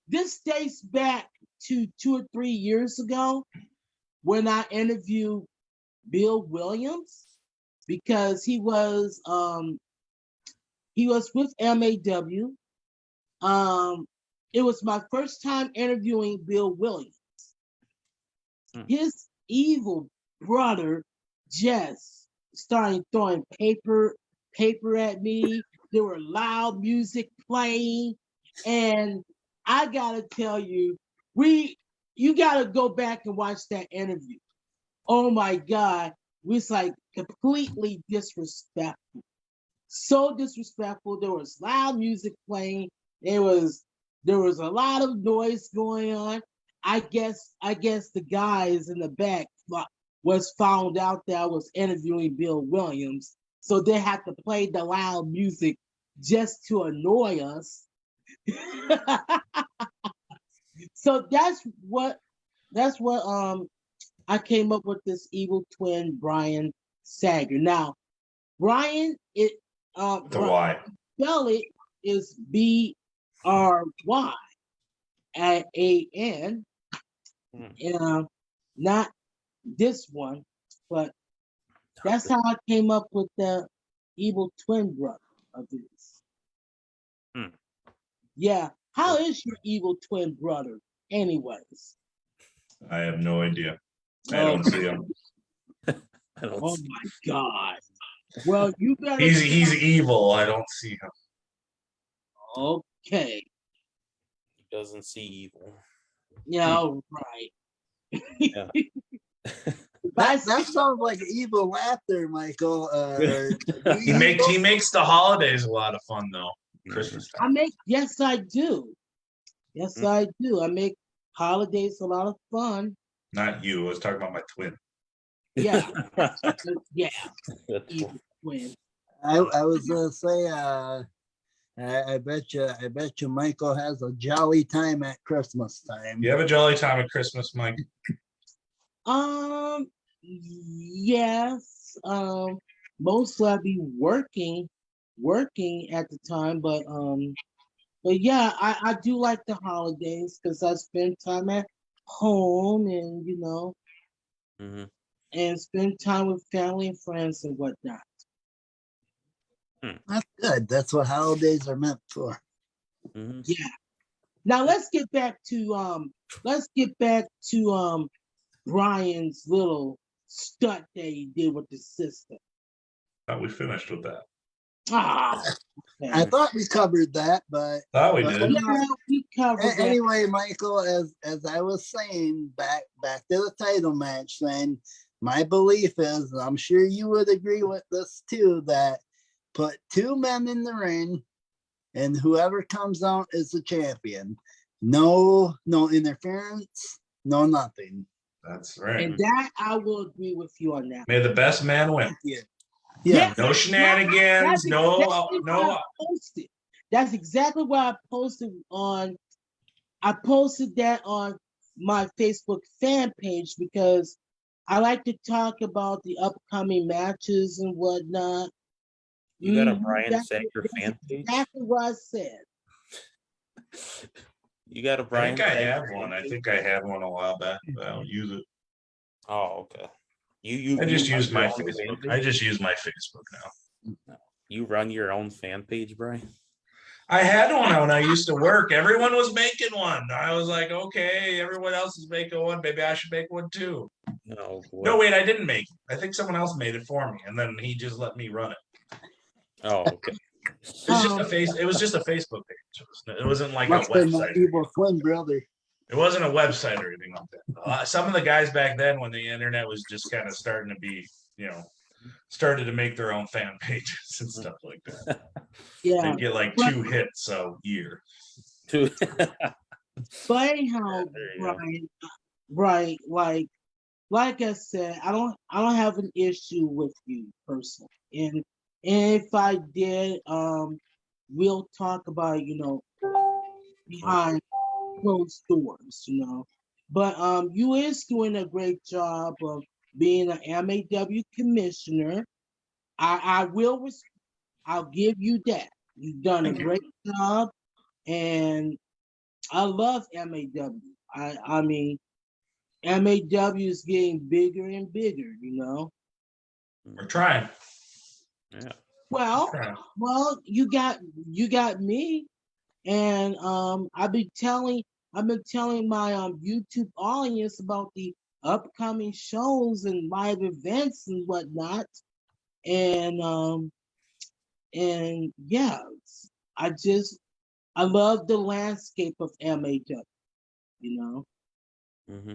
This dates back to 2 or 3 years ago when I interviewed Bill Williams, because he was with MAW. It was my first time interviewing Bill Williams. His evil brother just started throwing paper at me. There were loud music playing, and I gotta tell you, you gotta go back and watch that interview. Oh my God, it was like completely disrespectful. So disrespectful. There was loud music playing. There was a lot of noise going on. I guess the guys in the back was found out that I was interviewing Bill Williams, so they had to play the loud music just to annoy us. So that's what I came up with this evil twin, Brian Sager. Now, Brian, The Y. spell it is BRYAN. Not this one, but that's how I came up with the evil twin brother of this. Yeah. How is your evil twin brother, anyways? I have no idea. I don't see him. Oh my God. Well, you better. He's evil. I don't see him. Okay. He doesn't see evil. Yeah, right. Yeah. That sounds like evil laughter, Michael. He makes the holidays a lot of fun though. Christmas time. Yes, I do. Yes, I do. I make holidays a lot of fun. Not you. I was talking about my twin. Yeah. Yeah. That's Evil twin. I was gonna say, I bet you Michael has a jolly time at Christmas time. You have a jolly time at Christmas, Mike. Yes. Mostly I'd be working at the time, but yeah, I do like the holidays because I spend time at home and Mm-hmm. and spend time with family and friends and whatnot. That's good. That's what holidays are meant for. Mm-hmm. Yeah. Now let's get back to Brian's little stunt that he did with the system. Thought we finished with that. Ah, I okay. thought we covered that, but Thought we but did. Yeah, we covered that. anyway, Michael, as I was saying, back to the title match, then my belief is, and I'm sure you would agree with this too, that put two men in the ring, and whoever comes out is the champion. No interference, no nothing. That's right. And that I will agree with you on that. May the best man win. Yeah. Yeah. No shenanigans. That's exactly what No. I posted. That's exactly what I posted on. I posted that on my Facebook fan page because I like to talk about the upcoming matches and whatnot. You got a Mhm, Brian that's Sager fan page? exactly what I said. You got a I Brian think I Sager have fan one. I page? think I had one a while back, but I don't use it. Oh, okay. You I just run use your my own fan Facebook. page? I just use my Facebook now. You run your own fan page, Brian? I had one when I used to work. Everyone was making one. I was like, okay, everyone else is making one. Maybe I should make one too. No. No, wait, I didn't make it. I think someone else made it for me, and then he just let me run it. Oh, okay. It was just a Facebook page. It wasn't like a Must be my website. evil twin brother. It wasn't a website or anything like that. Some of the guys back then, when the internet was just kind of starting to be, started to make their own fan pages and stuff like that. Yeah. They'd get like 2 hits a year. Two. But anyhow, There you go. Brian, right, like I said, I don't have an issue with you personally. And if I did, we'll talk about, behind closed doors, But you is doing a great job of being an MAW commissioner. I'll give you that. You've done a great job, and I love MAW. I mean, MAW is getting bigger and bigger, We're trying. Yeah. Well, you got me, and I've been telling my YouTube audience about the upcoming shows and live events and whatnot, and yeah, I love the landscape of MAW, Mm-hmm.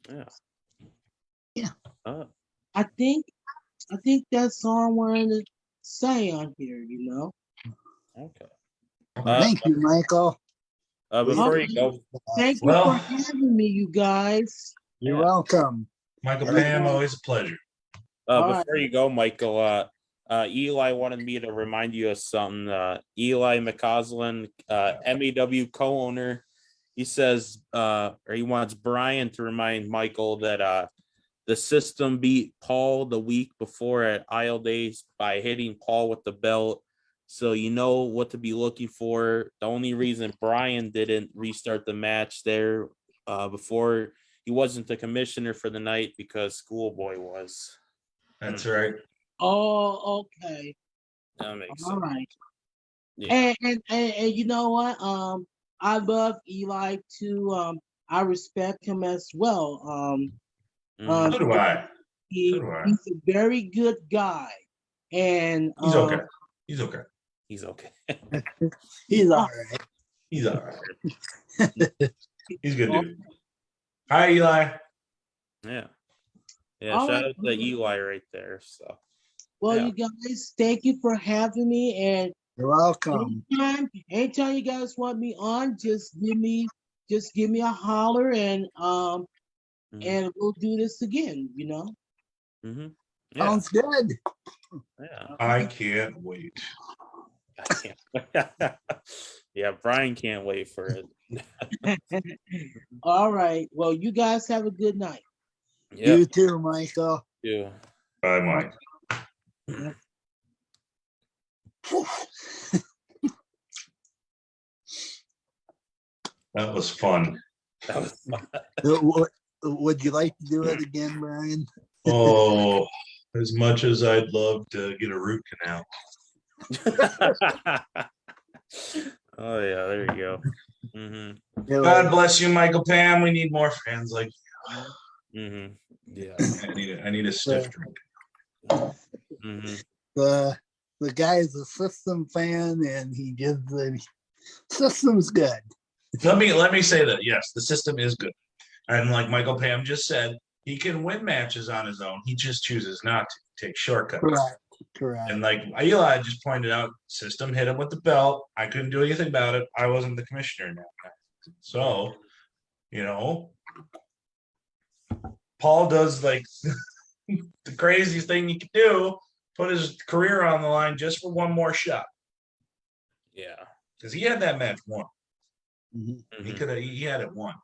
Yeah. Yeah. I think that's all I wanted to say on here, Okay. Thank you, Michael. Before you go, Thank you Well- for having me, you guys. You're Yeah. welcome. Michael Pam, always a pleasure. before you go, Michael, Eli wanted me to remind you of something. Eli McCausland, MAW co-owner, he says, or he wants Brian to remind Michael that the system beat Paul the week before at Isle Days by hitting Paul with the belt. So you know what to be looking for. The only reason Brian didn't restart the match there before, he wasn't the commissioner for the night because Schoolboy was. That's right. Oh, okay. That makes All sense. right. Yeah. And you know what? I love Eli too. I respect him as well. Mhm. So do I. He's a very good guy, and He's okay. He's okay. He's okay. He's all right. He's all right. He's a good dude. Hi, Eli. Yeah. Yeah. All Shout right. out to Eli right there. So well, yeah. you guys, thank you for having me. And You're welcome. anytime you guys want me on, just give me a holler, and and we'll do this again. Mm-hmm. Yeah. Sounds good. Yeah. I can't wait. I can't. Yeah, Brian can't wait for it. All right. Well, you guys have a good night. Yeah. You too, Michael. Yeah. Bye, Mike. That was fun. That was Would you like to do it again, Brian? Oh, as much as I'd love to get a root canal. Oh yeah, there you go. God bless you, Michael Pam. We need more fans like Yeah. I need a stiff drink. The guy is a system fan, and he gives the system's good. Let me say that yes, the system is good, and like Michael Pam just said, he can win matches on his own. He just chooses not to take shortcuts. Correct. And like Eli just pointed out, system hit him with the belt. I couldn't do anything about it. I wasn't the commissioner now. So, Paul does like the craziest thing you could do, put his career on the line just for one more shot. Yeah. Because he had that match won. Mm-hmm. He had it won.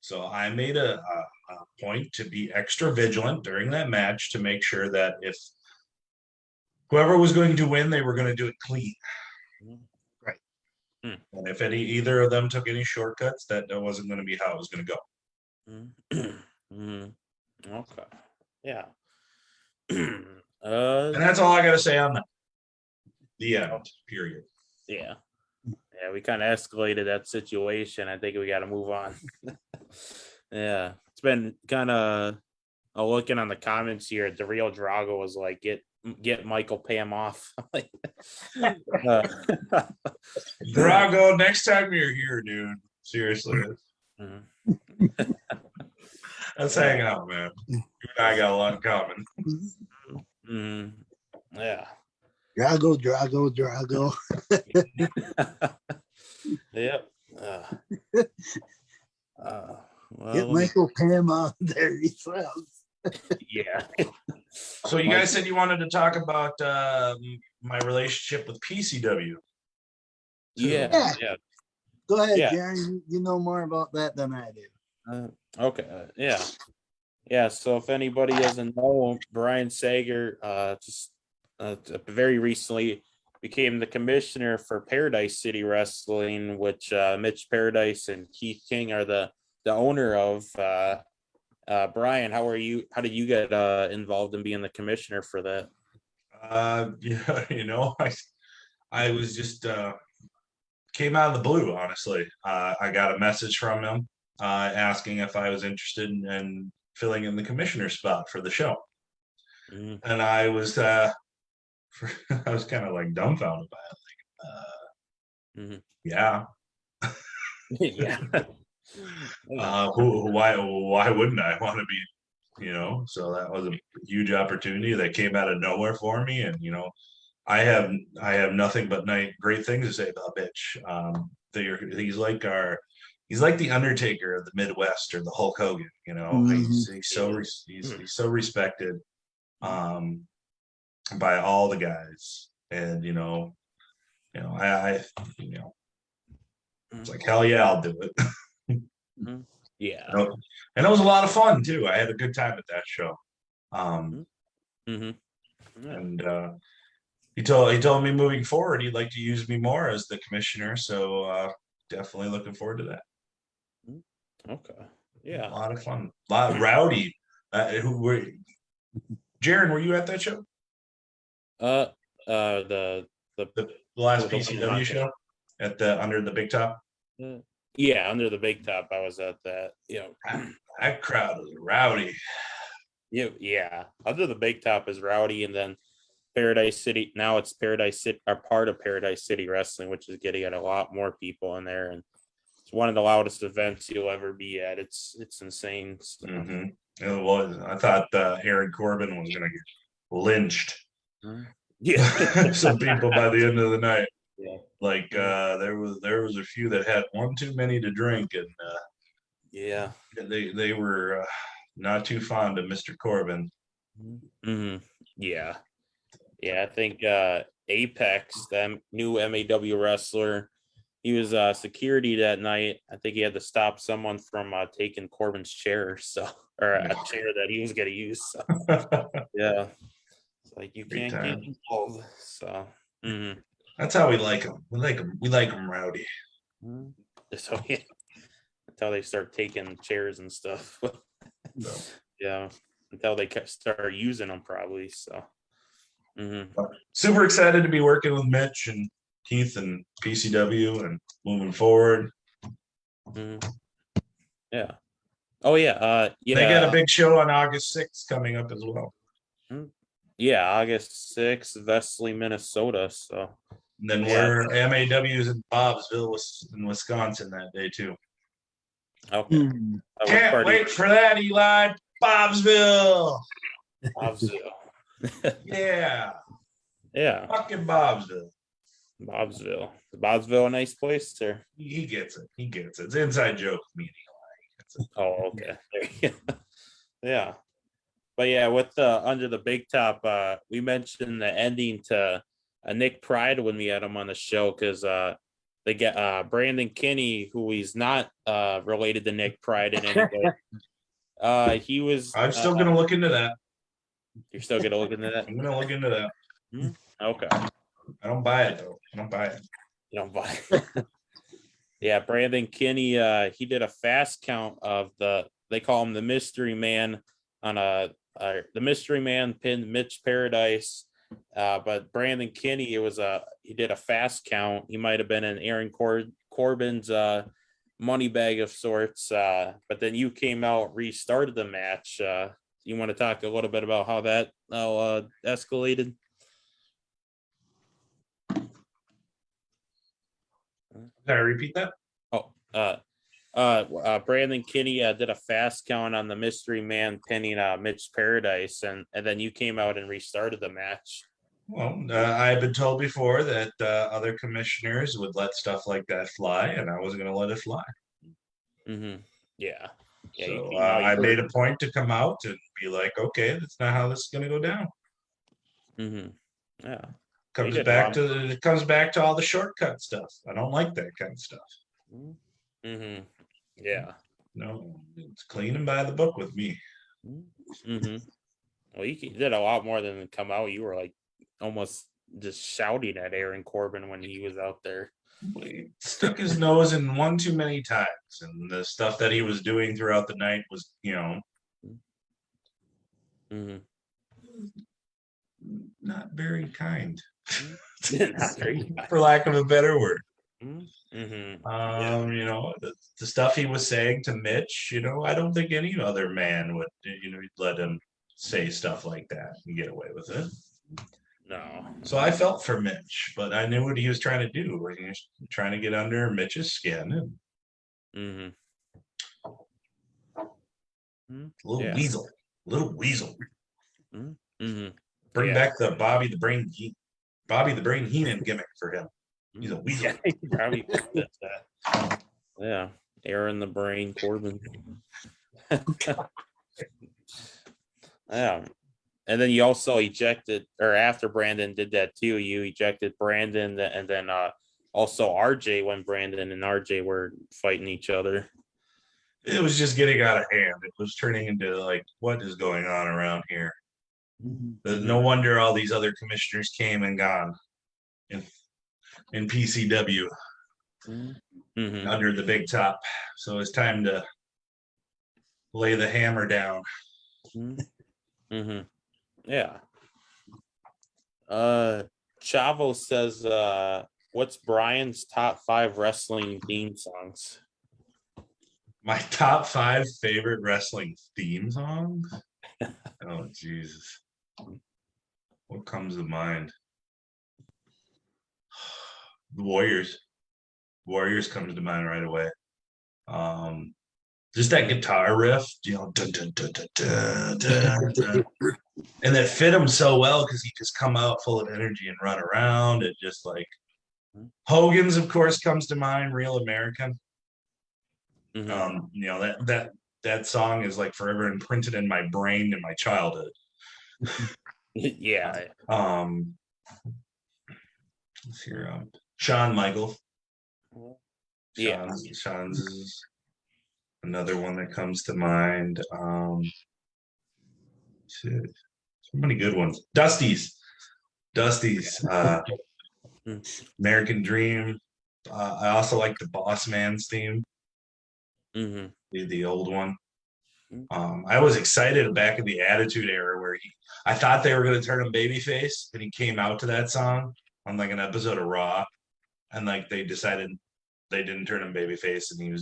So I made a point to be extra vigilant during that match to make sure that if whoever was going to win, they were going to do it clean. Right. And if either of them took any shortcuts, that wasn't going to be how it was going to go. Okay. Yeah. And that's all I got to say on that. The end. Period. Yeah. Yeah, we kind of escalated that situation. I think we got to move on. Yeah, it's been kind of looking on the comments here. The real Drago was like, get Michael Pam off. Drago, next time you're here, dude. Seriously. Let's hang out, man. You and I got a lot in common. Yeah. Drago. Yep. Get Michael Pam out there, he says. Yeah. So you guys said you wanted to talk about my relationship with PCW. Yeah. Go ahead, Yeah. Jaron. You know more about that than I do. Okay. Yeah. So if anybody doesn't know, Brian Sager just very recently became the commissioner for Paradise City Wrestling, which Mitch Paradise and Keith King are the owner of. Brian, how did you get involved in being the commissioner for that? I was just came out of the blue, honestly. I got a message from him asking if I was interested in filling in the commissioner spot for the show. And I was kind of like dumbfounded by it. Yeah. Yeah. Why wouldn't I want to be, so that was a huge opportunity that came out of nowhere for me. And, I have nothing but great things to say about Bitch. He's like the Undertaker of the Midwest, or the Hulk Hogan, he's so respected by all the guys. And, it's like, hell yeah, I'll do it. Yeah. And it was a lot of fun too. I had a good time at that show. And he told me moving forward he'd like to use me more as the commissioner. So definitely looking forward to that. Okay. Yeah. A lot of fun. A lot of rowdy. Jaron, were you at that show? The last PCW show at under the big top. Yeah, under the big top, I was at that. That crowd was rowdy. Yeah. Under the big top is rowdy, and then Paradise City. Now it's Paradise City, are part of Paradise City Wrestling, which is getting a lot more people in there, and it's one of the loudest events you'll ever be at. It's insane. So. It was. I thought Aaron Corbin was going to get lynched. Yeah, some people by the end of the night. Yeah. Like there was a few that had one too many to drink, and yeah, they were not too fond of Mr. Corbin. Yeah. I think Apex, the new MAW wrestler, he was security that night. I think he had to stop someone from taking Corbin's chair, so or a chair that he was going to use. So. Yeah, it's like you Big can't get time. involved. So That's how we like them. We like them. We like them rowdy. so yeah, until they start taking chairs and stuff. So, Yeah, until they start using them, probably. So. super excited to be working with Mitch and Keith and PCW and moving forward. Yeah. Oh yeah. Yeah. They got a big show on August 6th coming up as well. Yeah, August 6th, Vesely, Minnesota. So. And then Yeah. we're MAWs in Bobsville in Wisconsin that day too. Okay. Can't wait for that, Eli. Bobsville. Bobsville. Yeah. Yeah. Fucking Bobsville. Bobsville. Is Bobsville a nice place, sir? He gets it. He gets it. It's an inside joke. Me and Eli. Oh, okay. There you go. Yeah. But yeah, with Under the Big Top, we mentioned the ending to Nick Pride when we had him on the show because they get Brandon Kinney, who he's not related to Nick Pride in any way. He was. I'm still gonna look into that. You're still gonna look into that? I'm gonna look into that. Okay. I don't buy it though. I don't buy it. You don't buy it. Yeah, Brandon Kinney, he did a fast count of they call him the Mystery Man on the Mystery Man pinned Mitch Paradise. But Brandon Kinney, he did a fast count. He might have been in Aaron Corbin's money bag of sorts. But then you came out, restarted the match. You want to talk a little bit about how that escalated? Can I repeat that? Brandon Kinney did a fast count on the Mystery Man pinning Mitch Paradise, and then you came out and restarted the match. Well, I've been told before that other commissioners would let stuff like that fly, and I wasn't going to let it fly. Yeah. So I made a point to come out and be like, okay, that's not how this is going to go down. Yeah. It comes back to all the shortcut stuff. I don't like that kind of stuff. Yeah. No, it's clean and by the book with me. Well, you did a lot more than come out. You were like almost just shouting at Aaron Corbin when he was out there. He stuck his nose in one too many times, and the stuff that he was doing throughout the night was, not very kind. Not very kind. For lack of a better word. Yeah. The stuff he was saying to Mitch, I don't think any other man would, let him say stuff like that and get away with it. No. So I felt for Mitch, but I knew what he was trying to do. He was trying to get under Mitch's skin. Little weasel. Bring back the Bobby the Brain Heenan gimmick for him. He's a weasel. Yeah, Aaron the Brain Corbin. Yeah. And then you also ejected, or after Brandon did that too, you ejected Brandon, and then also RJ when Brandon and RJ were fighting each other. It was just getting out of hand. It was turning into like, what is going on around here? No wonder all these other commissioners came and gone in PCW under the big top. So it's time to lay the hammer down. Yeah. Chavo says, what's Brian's top 5 wrestling theme songs? My top 5 favorite wrestling theme songs? Oh, Jesus. What comes to mind? The Warriors. Warriors comes to mind right away. Just that guitar riff, dun, dun, dun, dun, dun, dun, dun. And that fit him so well because he just come out full of energy and run around. It just like Hogan's, of course, comes to mind. Real American. That song is like forever imprinted in my brain in my childhood. Yeah. Let's hear Shawn Michaels. Yeah. Sean's is another one that comes to mind. Shit, so many good ones. Dusty's, American Dream. I also like the Boss Man's theme, Mm-hmm. the old one. I was excited back in the Attitude Era where I thought they were going to turn him babyface, and he came out to that song on like an episode of Raw, and like they decided they didn't turn him babyface, and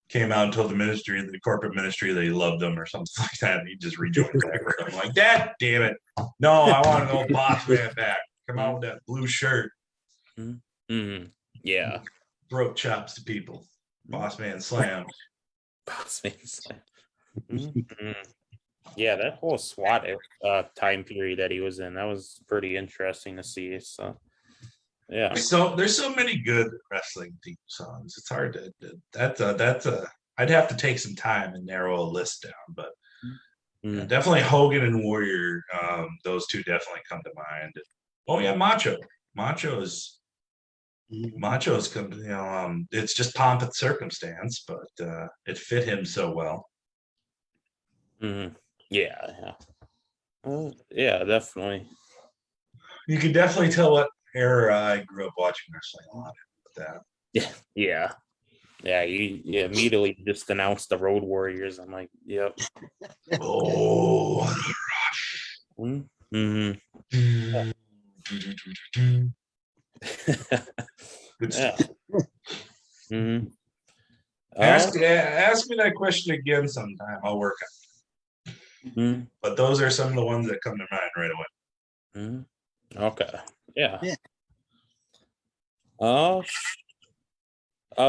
came out and told the corporate ministry that he loved them or something like that, and he just rejoined back with them. I'm like, Dad, damn it, no, I want an old Boss Man back. Come out with that blue shirt. Mm-hmm. Yeah. Throat chops to people. Boss Man slam. Boss Man slam. Mm-hmm. Yeah, that whole SWAT time period that he was in, that was pretty interesting to see. So yeah. There's so many good wrestling theme songs. It's hard to I'd have to take some time and narrow a list down, but yeah, definitely Hogan and Warrior. Those two definitely come to mind. Oh yeah, Macho's come. It's just pomp and circumstance, but it fit him so well. Mm-hmm. Yeah. Yeah, definitely. You can definitely tell what era I grew up watching wrestling a lot with that. Yeah. You immediately just announced the Road Warriors. I'm like, yep. Oh, Mm-hmm. Good Yeah. stuff. Mm-hmm. Ask me that question again sometime. I'll work on it. Mm-hmm. But those are some of the ones that come to mind right away. Mm-hmm. Okay. Yeah.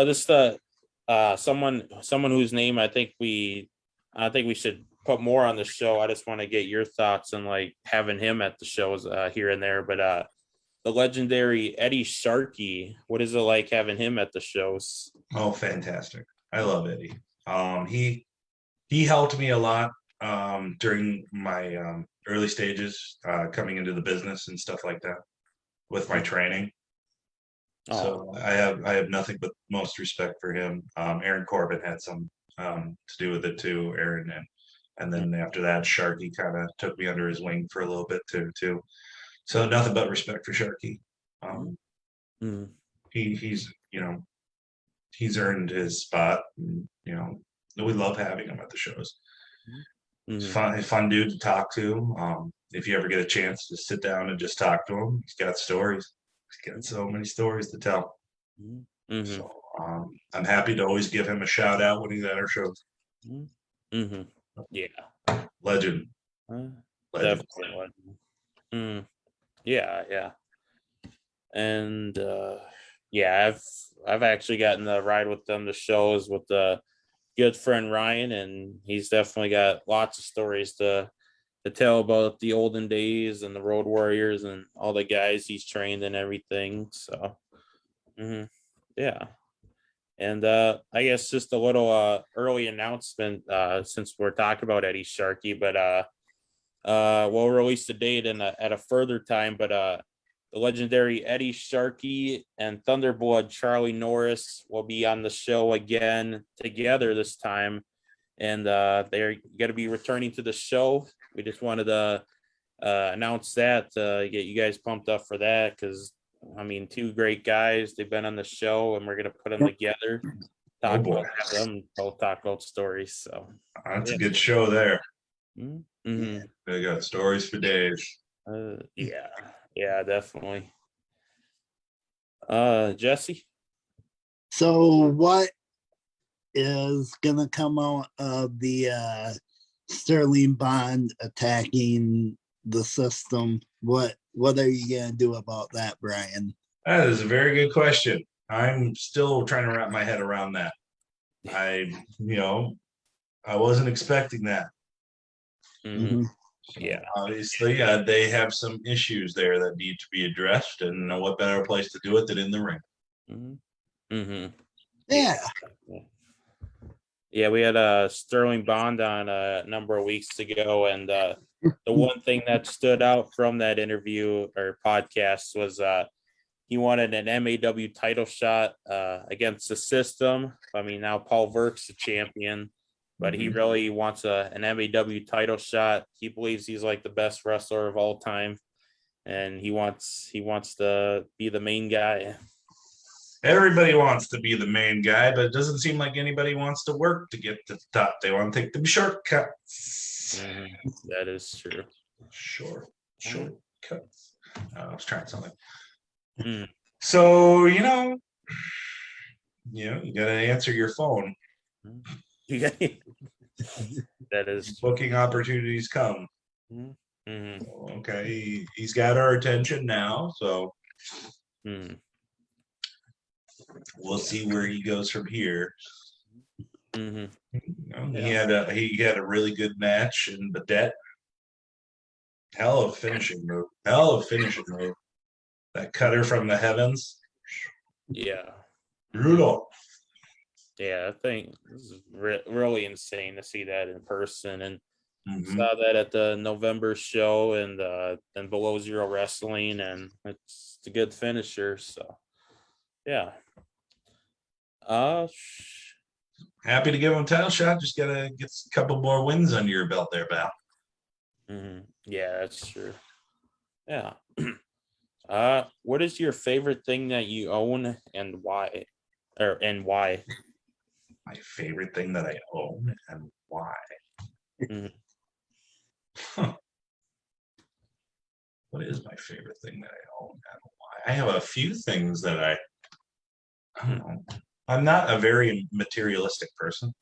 This someone whose name I think we should put more on the show. I just want to get your thoughts on like having him at the shows here and there. But the legendary Eddie Sharkey, what is it like having him at the shows? Oh, fantastic. I love Eddie. He helped me a lot during my early stages coming into the business and stuff like that with my training. So I have nothing but most respect for him. Aaron Corbin had some to do with it too, Aaron, and then after that, Sharky kind of took me under his wing for a little bit too. So nothing but respect for Sharky. He's earned his spot. And, we love having him at the shows. He's fun dude to talk to. If you ever get a chance to sit down and just talk to him, he's got stories. He's got so many stories to tell. So I'm happy to always give him a shout out when he's at our shows. Yeah, legend. Definitely legend. Yeah, and I've actually gotten to ride with them to shows with the good friend Ryan, and he's definitely got lots of stories to tell about the olden days and the Road Warriors and all the guys he's trained and everything. So, yeah. And I guess just a little early announcement since we're talking about Eddie Sharkey, but we'll release the date at a further time. But the legendary Eddie Sharkey and Thunderblood Charlie Norris will be on the show again together this time. And they're going to be returning to the show. We just wanted to announce that, get you guys pumped up for that, because, I mean, two great guys. They've been on the show, and we're going to put them together. Talk about stories. So that's a good show there. They got stories for days. Yeah, definitely. Jesse? So what is gonna come out of the Sterling Bond attacking the system? What are you gonna do about that, Brian? That is a very good question. I'm still trying to wrap my head around that. I wasn't expecting that. Yeah, obviously they have some issues there that need to be addressed, and what better place to do it than in the ring. Yeah, we had Sterling Bond on a number of weeks ago, and the one thing that stood out from that interview or podcast was he wanted an MAW title shot against the system. I mean, now Paul Verk's the champion, but he really wants an MAW title shot. He believes he's like the best wrestler of all time, and he wants to be the main guy. Everybody wants to be the main guy, but it doesn't seem like anybody wants to work to get to the top. They want to take the shortcuts. That is true. Shortcuts. I was trying something. Mm. So, you got to answer your phone. That is true. Booking opportunities come. Okay, he's got our attention now, so we'll see where he goes from here. He had a really good match in the debt. Hell of finishing move. That cutter from the heavens. Yeah. Brutal. Yeah, I think this is really insane to see that in person, and saw that at the November show and Below Zero Wrestling, and it's a good finisher. So, yeah. Happy to give him a title shot. Just gotta get a couple more wins under your belt there, pal. Yeah, that's true. Yeah. What is your favorite thing that you own and why? Why? My favorite thing that I own and why? What is my favorite thing that I own and why? I have a few things that I don't know. I'm not a very materialistic person.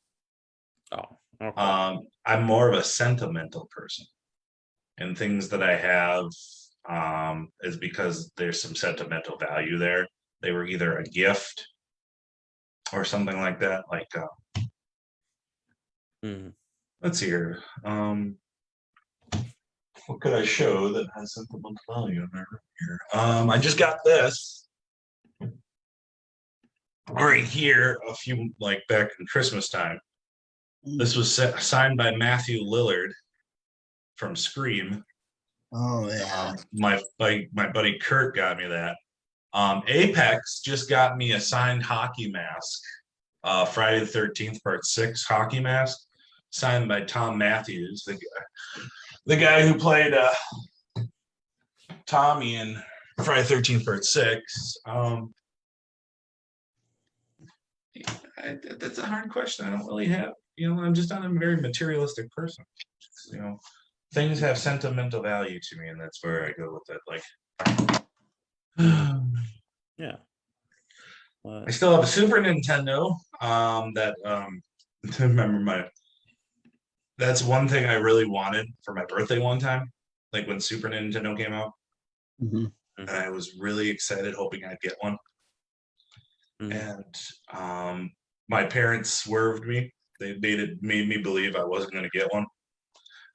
Oh, okay. I'm more of a sentimental person, and things that I have is because there's some sentimental value there. They were either a gift or something like that. Like, let's see here. What could I show that has sentimental value in there here? I just got this right here a few, like, back in Christmas time. This was signed by Matthew Lillard from Scream. Oh yeah. My buddy Kurt got me that. Apex just got me a signed hockey mask. Friday the 13th Part 6 hockey mask, signed by Tom Matthews, the guy who played Tommy in Friday the 13th Part 6. That's a hard question. I don't really have, I'm just not a very materialistic person. Things have sentimental value to me, and that's where I go with it. Like, Yeah. I still have a Super Nintendo. That's one thing I really wanted for my birthday one time, like when Super Nintendo came out. And I was really excited, hoping I'd get one. And my parents swerved me. They made me believe I wasn't going to get one.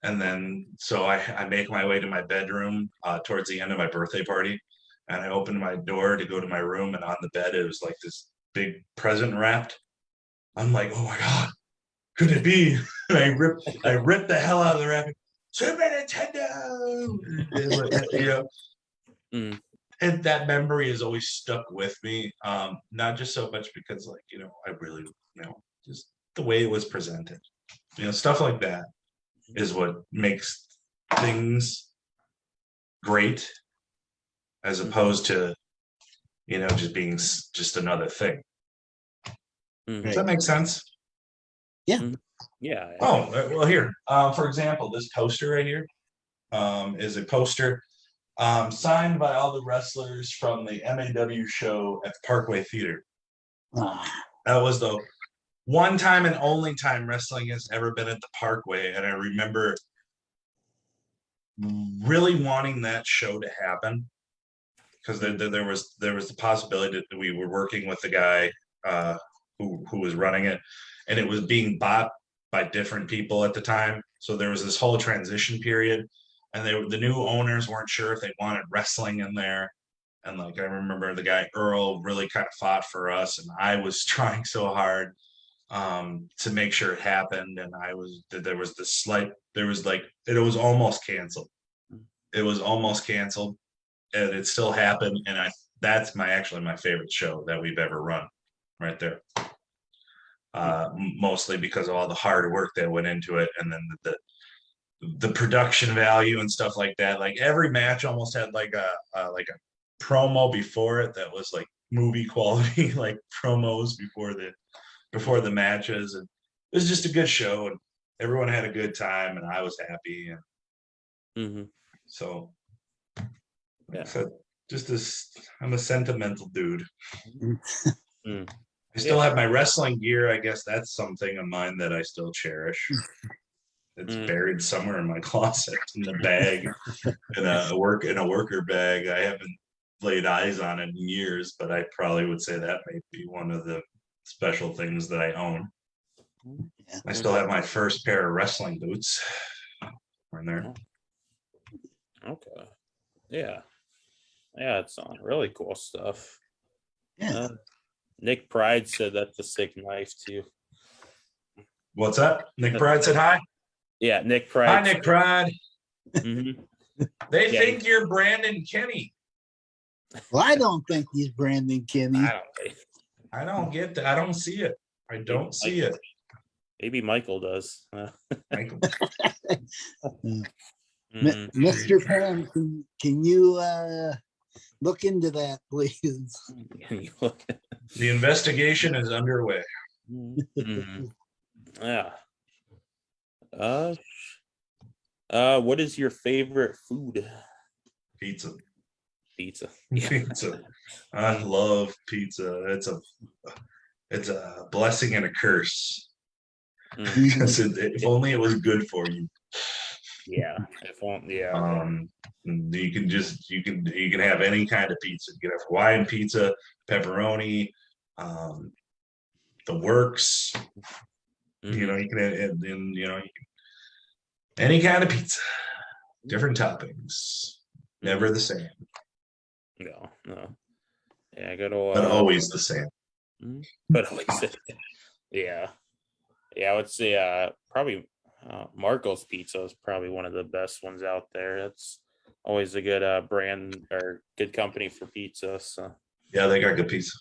And then, so I make my way to my bedroom towards the end of my birthday party. And I opened my door to go to my room, and on the bed, it was like this big present wrapped. I'm like, oh my God, could it be? And I ripped the hell out of the wrapping. Super Nintendo! And that memory has always stuck with me. Not just so much because, like, I really, just the way it was presented. Stuff like that is what makes things great, as opposed to, just being just another thing. Does that make sense? Yeah. Yeah. Oh, well, here, for example, this poster right here is a poster signed by all the wrestlers from the MAW show at the Parkway Theater. That was the one time and only time wrestling has ever been at the Parkway, and I remember really wanting that show to happen, because there was the possibility that we were working with the guy who was running it, and it was being bought by different people at the time. So there was this whole transition period, and the new owners weren't sure if they wanted wrestling in there. And like, I remember the guy Earl really kind of fought for us, and I was trying so hard to make sure it happened. And it was almost canceled. It was almost canceled, and it still happened. And that's my favorite show that we've ever run, right there. Mostly because of all the hard work that went into it, and then the production value and stuff like that. Like every match almost had like a promo before it that was like movie quality, like promos before the matches, and it was just a good show, and everyone had a good time, and I was happy, and so like I said, just this, I'm a sentimental dude. I still have my wrestling gear. I guess that's something of mine that I still cherish. It's buried somewhere in my closet in the bag, in a worker bag. I haven't laid eyes on it in years, but I probably would say that may be one of the special things that I own. Yeah. I still have my first pair of wrestling boots. In there. Okay. Yeah. Yeah, it's really cool stuff. Yeah. Nick Pride said that's a sick knife too. What's up? Nick Pride said hi. Yeah, Nick Pride. Hi, Nick Pride. Mm-hmm. They think you're Brandon Kenny. Well, I don't think he's Brandon Kenny. I don't get that. I don't see it. I don't see it. Maybe Michael does. Michael. Mr. Pam, can you look into that, please? The investigation is underway. Yeah. What is your favorite food? Pizza. Pizza. Pizza. I love pizza. It's a blessing and a curse. Because if only it was good for you. Yeah. You can have any kind of pizza. You can have Hawaiian pizza, pepperoni, the works. You know, you can any kind of pizza, different toppings, never the same. No. Yeah, I got to. But always the same. But always, yeah. I would say probably Marco's Pizza is probably one of the best ones out there. That's always a good brand or good company for pizza. So yeah, they got good pizza.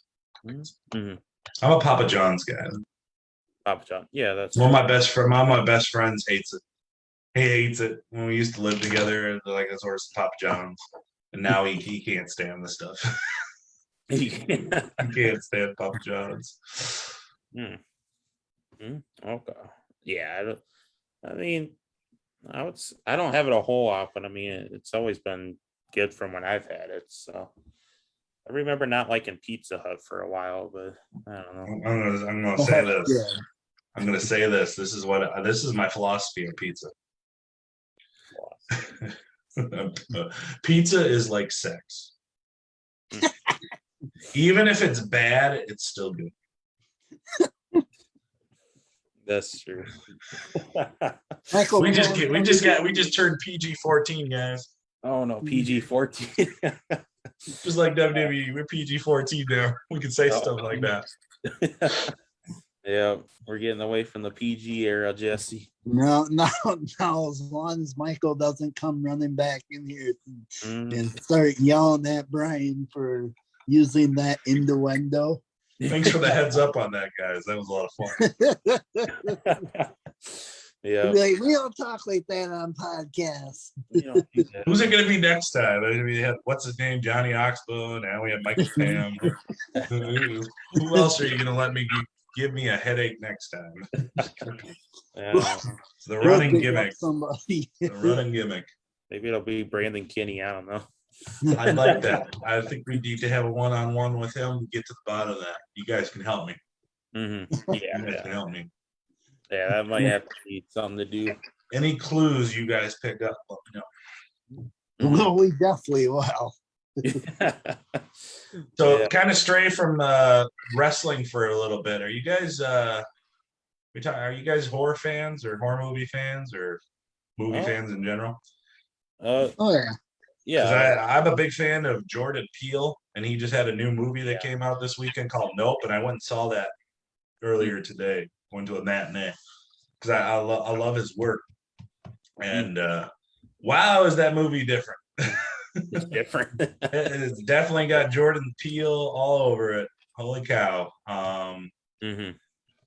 Mm-hmm. I'm a Papa John's guy. Papa John, yeah, that's one of my best friends hates it. He hates it. When we used to live together, like let's order some Papa John's, and now he can't stand the stuff. He can't stand Papa John's. Okay. Yeah, I mean, I don't have it a whole lot, but I mean, it's always been good from when I've had it. So I remember not liking Pizza Hut for a while, but I don't know. I'm gonna say this. Yeah. I'm gonna say this. This is my philosophy of pizza. Pizza is like sex. Even if it's bad, it's still good. That's true. Michael, we just turned PG-14, guys. Oh no, PG-14. Just like WWE, we're PG-14 now. We can say stuff like that. Yeah, we're getting away from the PG era, Jesse. No. As long as Michael doesn't come running back in here and start yelling at Brian for using that innuendo. Thanks for the heads up on that, guys. That was a lot of fun. Yeah, like, we don't talk like that on podcasts. Who's it going to be next time? We had what's his name, Johnny Oxbow. Now we have Michael Pam. Who else are you going to let me give me a headache next time? It's the running gimmick. The running gimmick. Maybe it'll be Brandon Kinney. I don't know. I'd like that. I think we need to have a one-on-one with him and get to the bottom of that. You guys can help me. Yeah, you guys can help me. Yeah, that might have to be something to do. Any clues you guys pick up, let me know. Well, we definitely will. So kind of stray from wrestling for a little bit. Are you guys are you guys horror fans or horror movie fans or movie fans in general? Yeah. I'm a big fan of Jordan Peele, and he just had a new movie that came out this weekend called Nope, and I went and saw that earlier today. Went to a matinee because I love his work, and wow, is that movie different? It's different. It's definitely got Jordan Peele all over it. Holy cow. Mhm.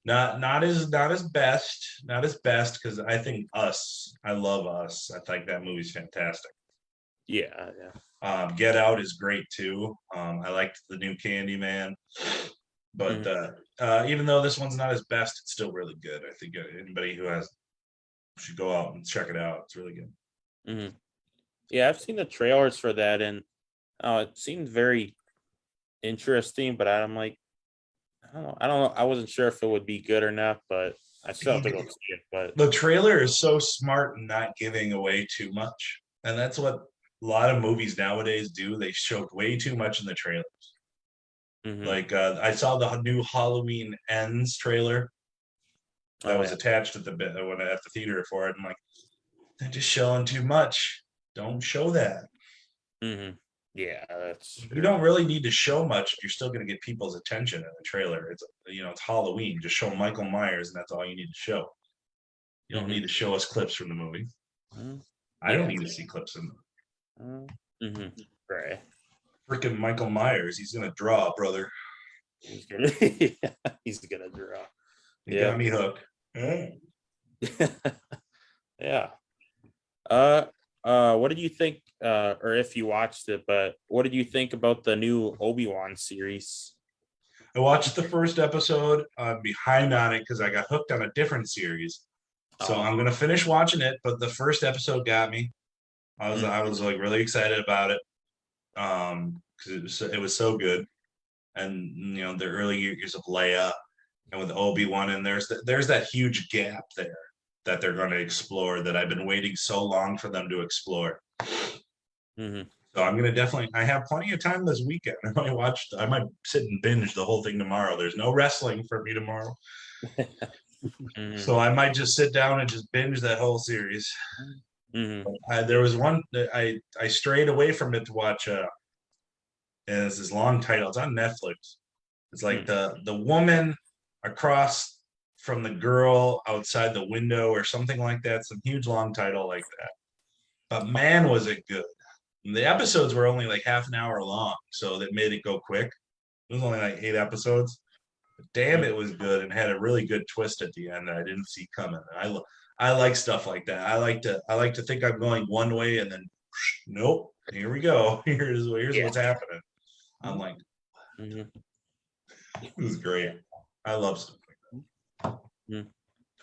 Not as best because I think I love Us. I think that movie's fantastic. Yeah, Get Out is great too. I liked the new Candyman, but even though this one's not as best, it's still really good. I think anybody who has should go out and check it out. It's really good. Mhm. Yeah, I've seen the trailers for that, and it seemed very interesting. But I'm like, I don't know. I wasn't sure if it would be good or not, but I still have to go see it. But The trailer is so smart in not giving away too much, and that's what a lot of movies nowadays do. They show way too much in the trailers. Like I saw the new Halloween Ends trailer that was attached at at the theater for it. I'm like, they're just showing too much. Don't show that. Yeah, that's true. You don't really need to show much if you're still going to get people's attention in the trailer. It's it's Halloween. Just show Michael Myers, and that's all you need to show. You don't need to show us clips from the movie. I don't need to see clips in them. Right. Freaking Michael Myers, he's gonna draw, brother. He's gonna, he's gonna draw. He got me hooked. Yeah. What did you think? Or if you watched it, but what did you think about the new Obi-Wan series? I watched the first episode. I'm behind on it because I got hooked on a different series. So I'm gonna finish watching it, but the first episode got me. I was like really excited about it. Because it was so good, and the early years of Leia, and with Obi-Wan, and there's that huge gap there that they're going to explore that I've been waiting so long for them to explore. So I'm gonna definitely. I have plenty of time this weekend. I might sit and binge the whole thing tomorrow. There's no wrestling for me tomorrow, so I might just sit down and just binge that whole series. There was one that I strayed away from it to watch. And it's this long title. It's on Netflix. It's like the woman across from the girl outside the window or something like that. Some huge long title like that. But man, was it good. And the episodes were only like half an hour long, so that made it go quick. It was only like 8 episodes. But damn, it was good and had a really good twist at the end that I didn't see coming. And I like stuff like that. I like to think I'm going one way and then nope, here we go. Here's what's happening. I'm like, this is great. I love stuff like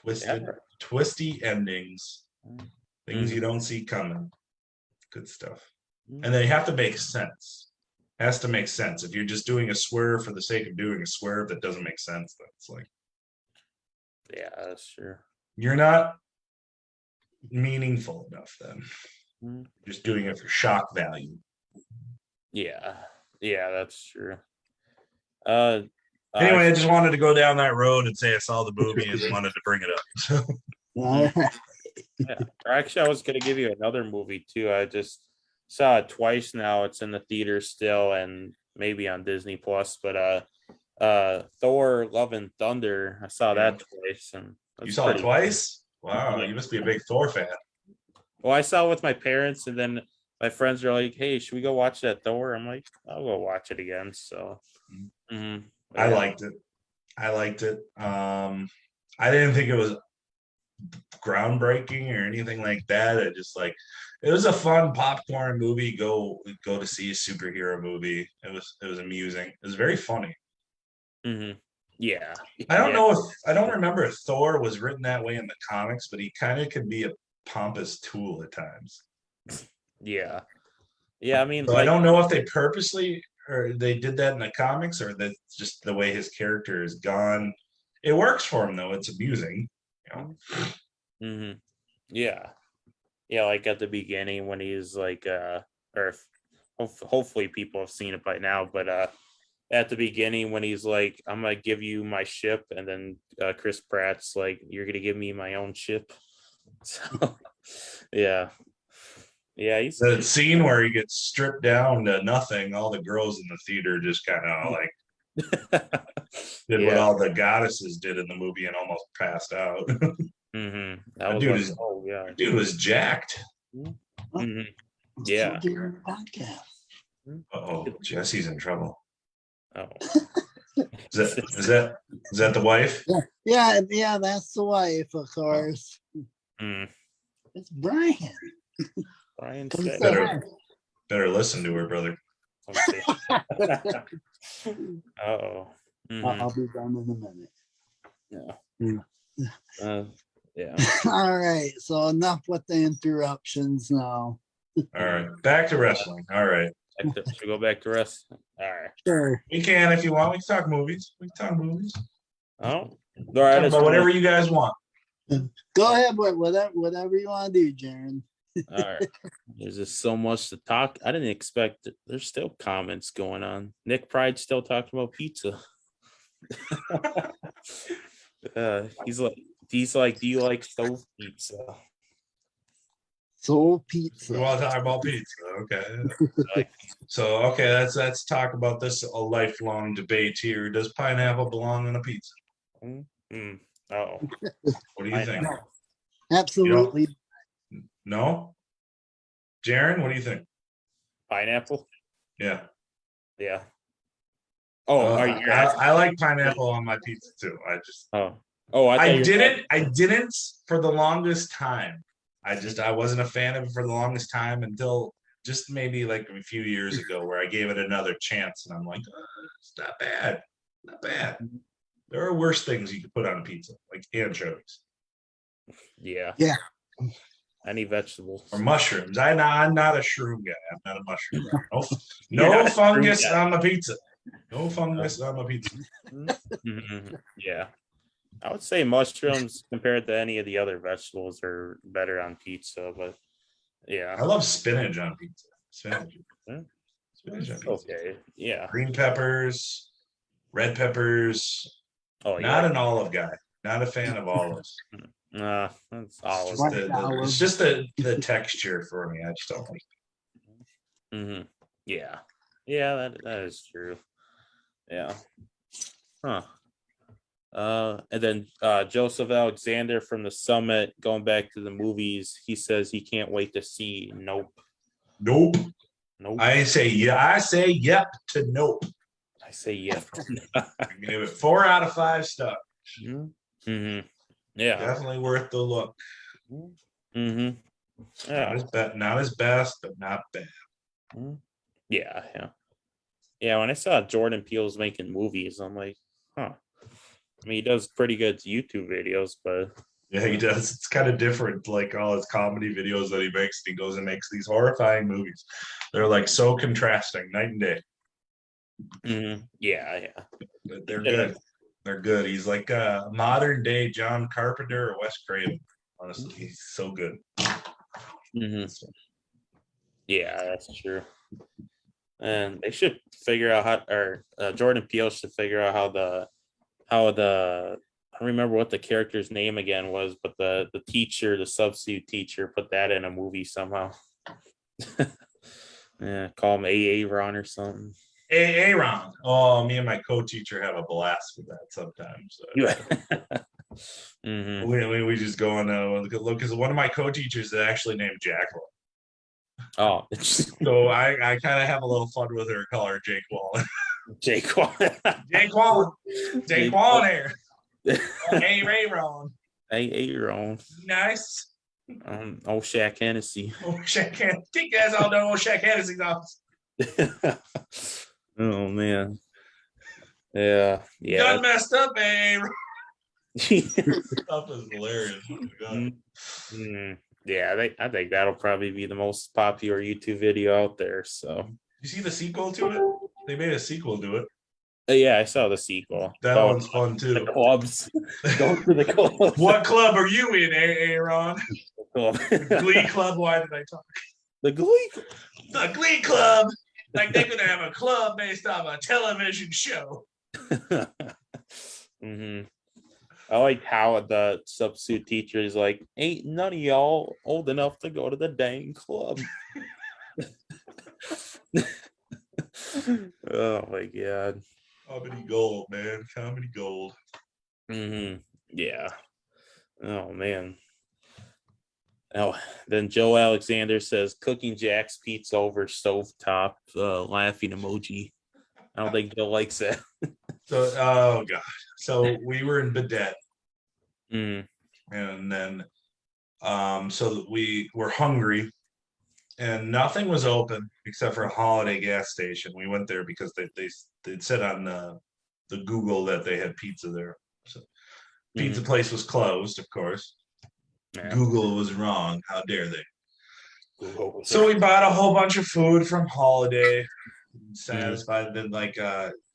that. Twisty endings, things you don't see coming. Good stuff. And they have to make sense. It has to make sense. If you're just doing a swerve for the sake of doing a swerve that doesn't make sense, that's like, yeah, that's true. You're not meaningful enough then. Just doing it for shock value. Yeah, that's true. Anyway, I just wanted to go down that road and say I saw the movie and wanted to bring it up. Yeah. Actually, I was gonna give you another movie too. I just saw it twice now. It's in the theater still, and maybe on Disney Plus. But Thor: Love and Thunder. I saw that twice, and you saw it twice? Wow, you must be a big Thor fan. Well, I saw it with my parents, and then my friends are like, "Hey, should we go watch that Thor?" I'm like, "I'll go watch it again." So, I liked it. I didn't think it was groundbreaking or anything like that. It was a fun popcorn movie. Go to see a superhero movie. It was amusing. It was very funny. Yeah. I don't remember if Thor was written that way in the comics, but he kind of could be a pompous tool at times. Yeah. I mean, so I don't know if they purposely or they did that in the comics, or that's just the way his character is gone. It works for him though. It's amusing. Yeah, like at the beginning when he's like or hopefully people have seen it by now, but at the beginning when he's like, I'm gonna give you my ship, and then Chris Pratt's like, you're gonna give me my own ship. So yeah, he's the scene where he gets stripped down to nothing. All the girls in the theater just kind of like did what all the goddesses did in the movie and almost passed out. Dude was jacked. Yeah. Doing a podcast. Oh, Jesse's in trouble. Oh. Is that the wife? Yeah, that's the wife, of course. Mm. It's Brian. Brian Come said. say hi. Better listen to her, brother. Oh. I'll be done in a minute. Yeah. Yeah. All right, so enough with the interruptions now. All right, back to wrestling. All right, Should go back to wrestling. All right. Sure. we can if you want. We can talk movies. Oh. All Talk right. about whatever you guys want. Go ahead with whatever you want to do, Jaron. All right. There's just so much to talk. I didn't expect it. There's still comments going on. Nick Pride still talking about pizza. He's like, do you like stove pizza? Soul We pizza. want to talk about pizza. Okay. Like, So okay, let's talk about this a lifelong debate here. Does pineapple belong on a pizza? oh, What do you think? Absolutely. No? Jaron, what do you think? pineapple? Yeah. Yeah. Oh, are you asking? I like pineapple on my pizza too. I didn't for the longest time. I wasn't a fan of it for the longest time until just maybe like a few years ago where I gave it another chance and I'm like, it's not bad. Not bad. There are worse things you could put on pizza, like anchovies. Yeah. Any vegetables Or mushrooms. I'm not a shroom guy. I'm not a mushroom guy. You're No not a shroom fungus guy. on the pizza. No fungus on the pizza. Yeah. I would say mushrooms compared to any of the other vegetables are better on pizza, but yeah. I love spinach on pizza. Spinach. Yeah. Spinach on pizza. Okay. Yeah. Green peppers, red peppers. Oh, Not an olive guy. Not a fan of olives. That's all. It's just the texture for me. I just don't like it. Yeah. Yeah, that is true. Yeah. Huh. And then Joseph Alexander from the Summit, going back to the movies, he says he can't wait to see Nope. Nope. Nope. I say yep to nope. I say yep. I gave it 4 out of 5 stars. Yeah. Definitely worth the look. Yeah. Not as best, but not bad. Yeah. When I saw Jordan Peele's making movies, I'm like, huh. I mean, he does pretty good YouTube videos, but yeah, he does. It's kind of different, like all his comedy videos that he makes. He goes and makes these horrifying movies. They're like so contrasting, night and day. Yeah. But they're good. They're good. He's like a modern day John Carpenter or Wes Craven. Honestly, he's so good. Yeah, that's true. And they should figure out Jordan Peele should figure out how the I don't remember what the character's name again was, but the teacher, the substitute teacher, put that in a movie somehow. Yeah, call him Aaron or something. Aaron. Oh, me and my co-teacher have a blast with that sometimes. We just go on look because one of my co-teachers is actually named Jacqueline. Oh, so I kind of have a little fun with her. Call her Jake Wallen. Jake Wallen. Jake Wallen here. Hey, Aaron. Hey, Aaron. Nice. Old Shaq Hennessy. Shaq Hennessy. I think you guys all know Shaq Hennessy's office. Oh man. Yeah. Done messed up, Aaron. Stuff is hilarious. Oh, yeah, I think that'll probably be the most popular YouTube video out there. So you see the sequel to it? They made a sequel to it. Yeah, I saw the sequel. That one's fun too. The clubs. Go to the club. What club are you in, Aaron? The Glee Club. Why did I talk? The Glee. The Glee Club. Like they're gonna have a club based off a television show. I like how the substitute teacher is like, ain't none of y'all old enough to go to the dang club. Oh my god. Comedy gold, man. Comedy gold. Yeah. Oh man. Oh, then Joe Alexander says cooking Jack's pizza over stovetop, laughing emoji. I don't think Joe likes that. So, oh god. So we were in Bidet, Mm, and then so we were hungry, and nothing was open except for a Holiday gas station. We went there because they said on the Google that they had pizza there. So pizza place was closed, of course. yeah. Google was wrong. How dare they? Google was So we bought a whole bunch of food from Holiday. Mm. Satisfied. Then like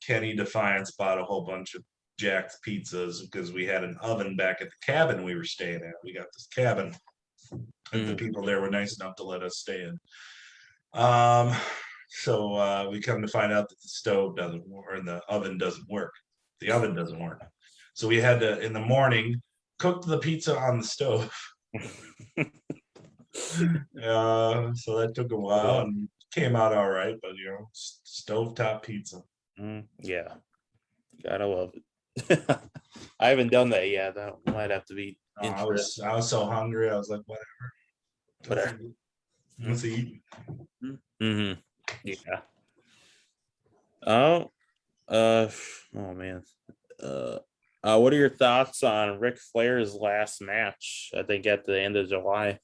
Kenny Defiance bought a whole bunch of Jack's pizzas because we had an oven back at the cabin we were staying at. We got this cabin, and the people there were nice enough to let us stay in. So we come to find out that the stove doesn't work, or the oven doesn't work. The oven doesn't work. So we had to, in the morning, cook the pizza on the stove. So that took a while and came out all right, but stovetop pizza. Yeah, gotta love it. I haven't done that yet. That might have to be I interesting. was so hungry. I was like, whatever. Whatever. Let's eat. Mm-hmm. Yeah. Oh, oh man. What are your thoughts on Ric Flair's last match? I think at the end of July.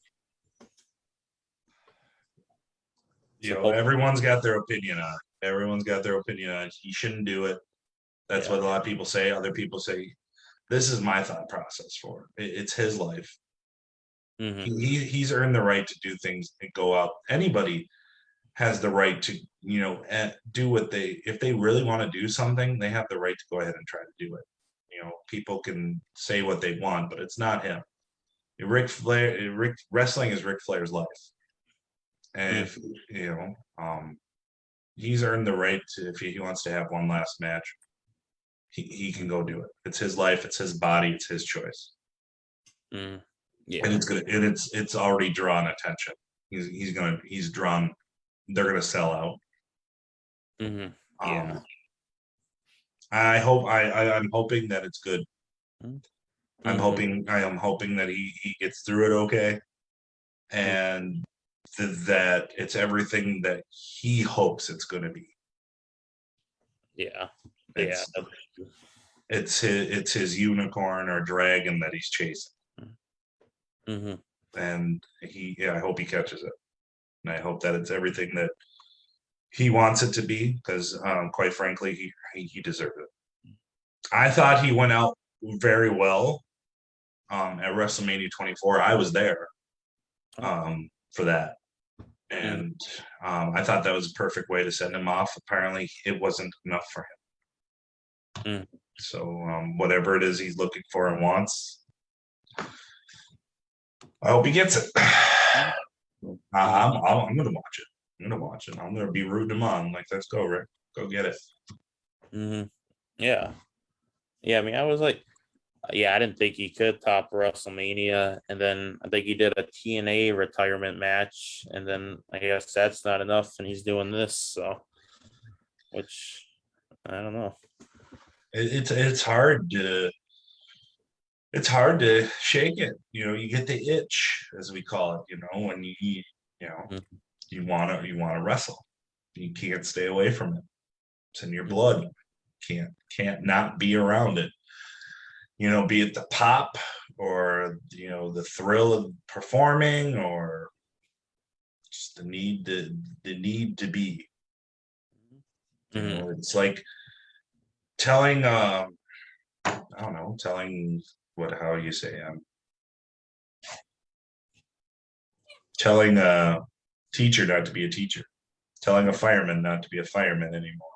Everyone's got their opinion on it. Everyone's got their opinion on it. He shouldn't do it. That's what a lot of people say. Other people say, this is my thought process for it. It's his life. Mm-hmm. He's earned the right to do things and go out. Anybody has the right to, do what if they really want to do something, they have the right to go ahead and try to do it. People can say what they want, but it's not him. Wrestling is Ric Flair's life. And if, he's earned the right to, if he wants to have one last match, he can go do it. It's his life. It's his body. It's his choice. Yeah. And it's already drawn attention. He's drawn, they're going to sell out. Mm-hmm. Yeah. I'm hoping that it's good. I am hoping that he gets through it okay. And that it's everything that he hopes it's going to be. Yeah. It's his unicorn or dragon that he's chasing. Mm-hmm. And I hope he catches it. And I hope that it's everything that he wants it to be, because quite frankly, he deserved it. I thought he went out very well at WrestleMania 24. I was there for that. And I thought that was a perfect way to send him off. Apparently, it wasn't enough for him. So whatever it is he's looking for and wants, I hope he gets it. I'm going to watch it. I'm going to watch it. I'm going to be rooting him on. Like, let's go, Rick. Go get it. Yeah. Yeah, I mean, I was like, I didn't think he could top WrestleMania. And then I think he did a TNA retirement match. And then I guess that's not enough. And he's doing this. So, which, I don't know. It's hard to shake it. You get the itch, as we call it, when you want to wrestle. You can't stay away from it. It's in your blood. Can't not be around it. Be it the pop or the thrill of performing, or just the need to be. It's like telling how you say telling a teacher not to be a teacher, telling a fireman not to be a fireman anymore.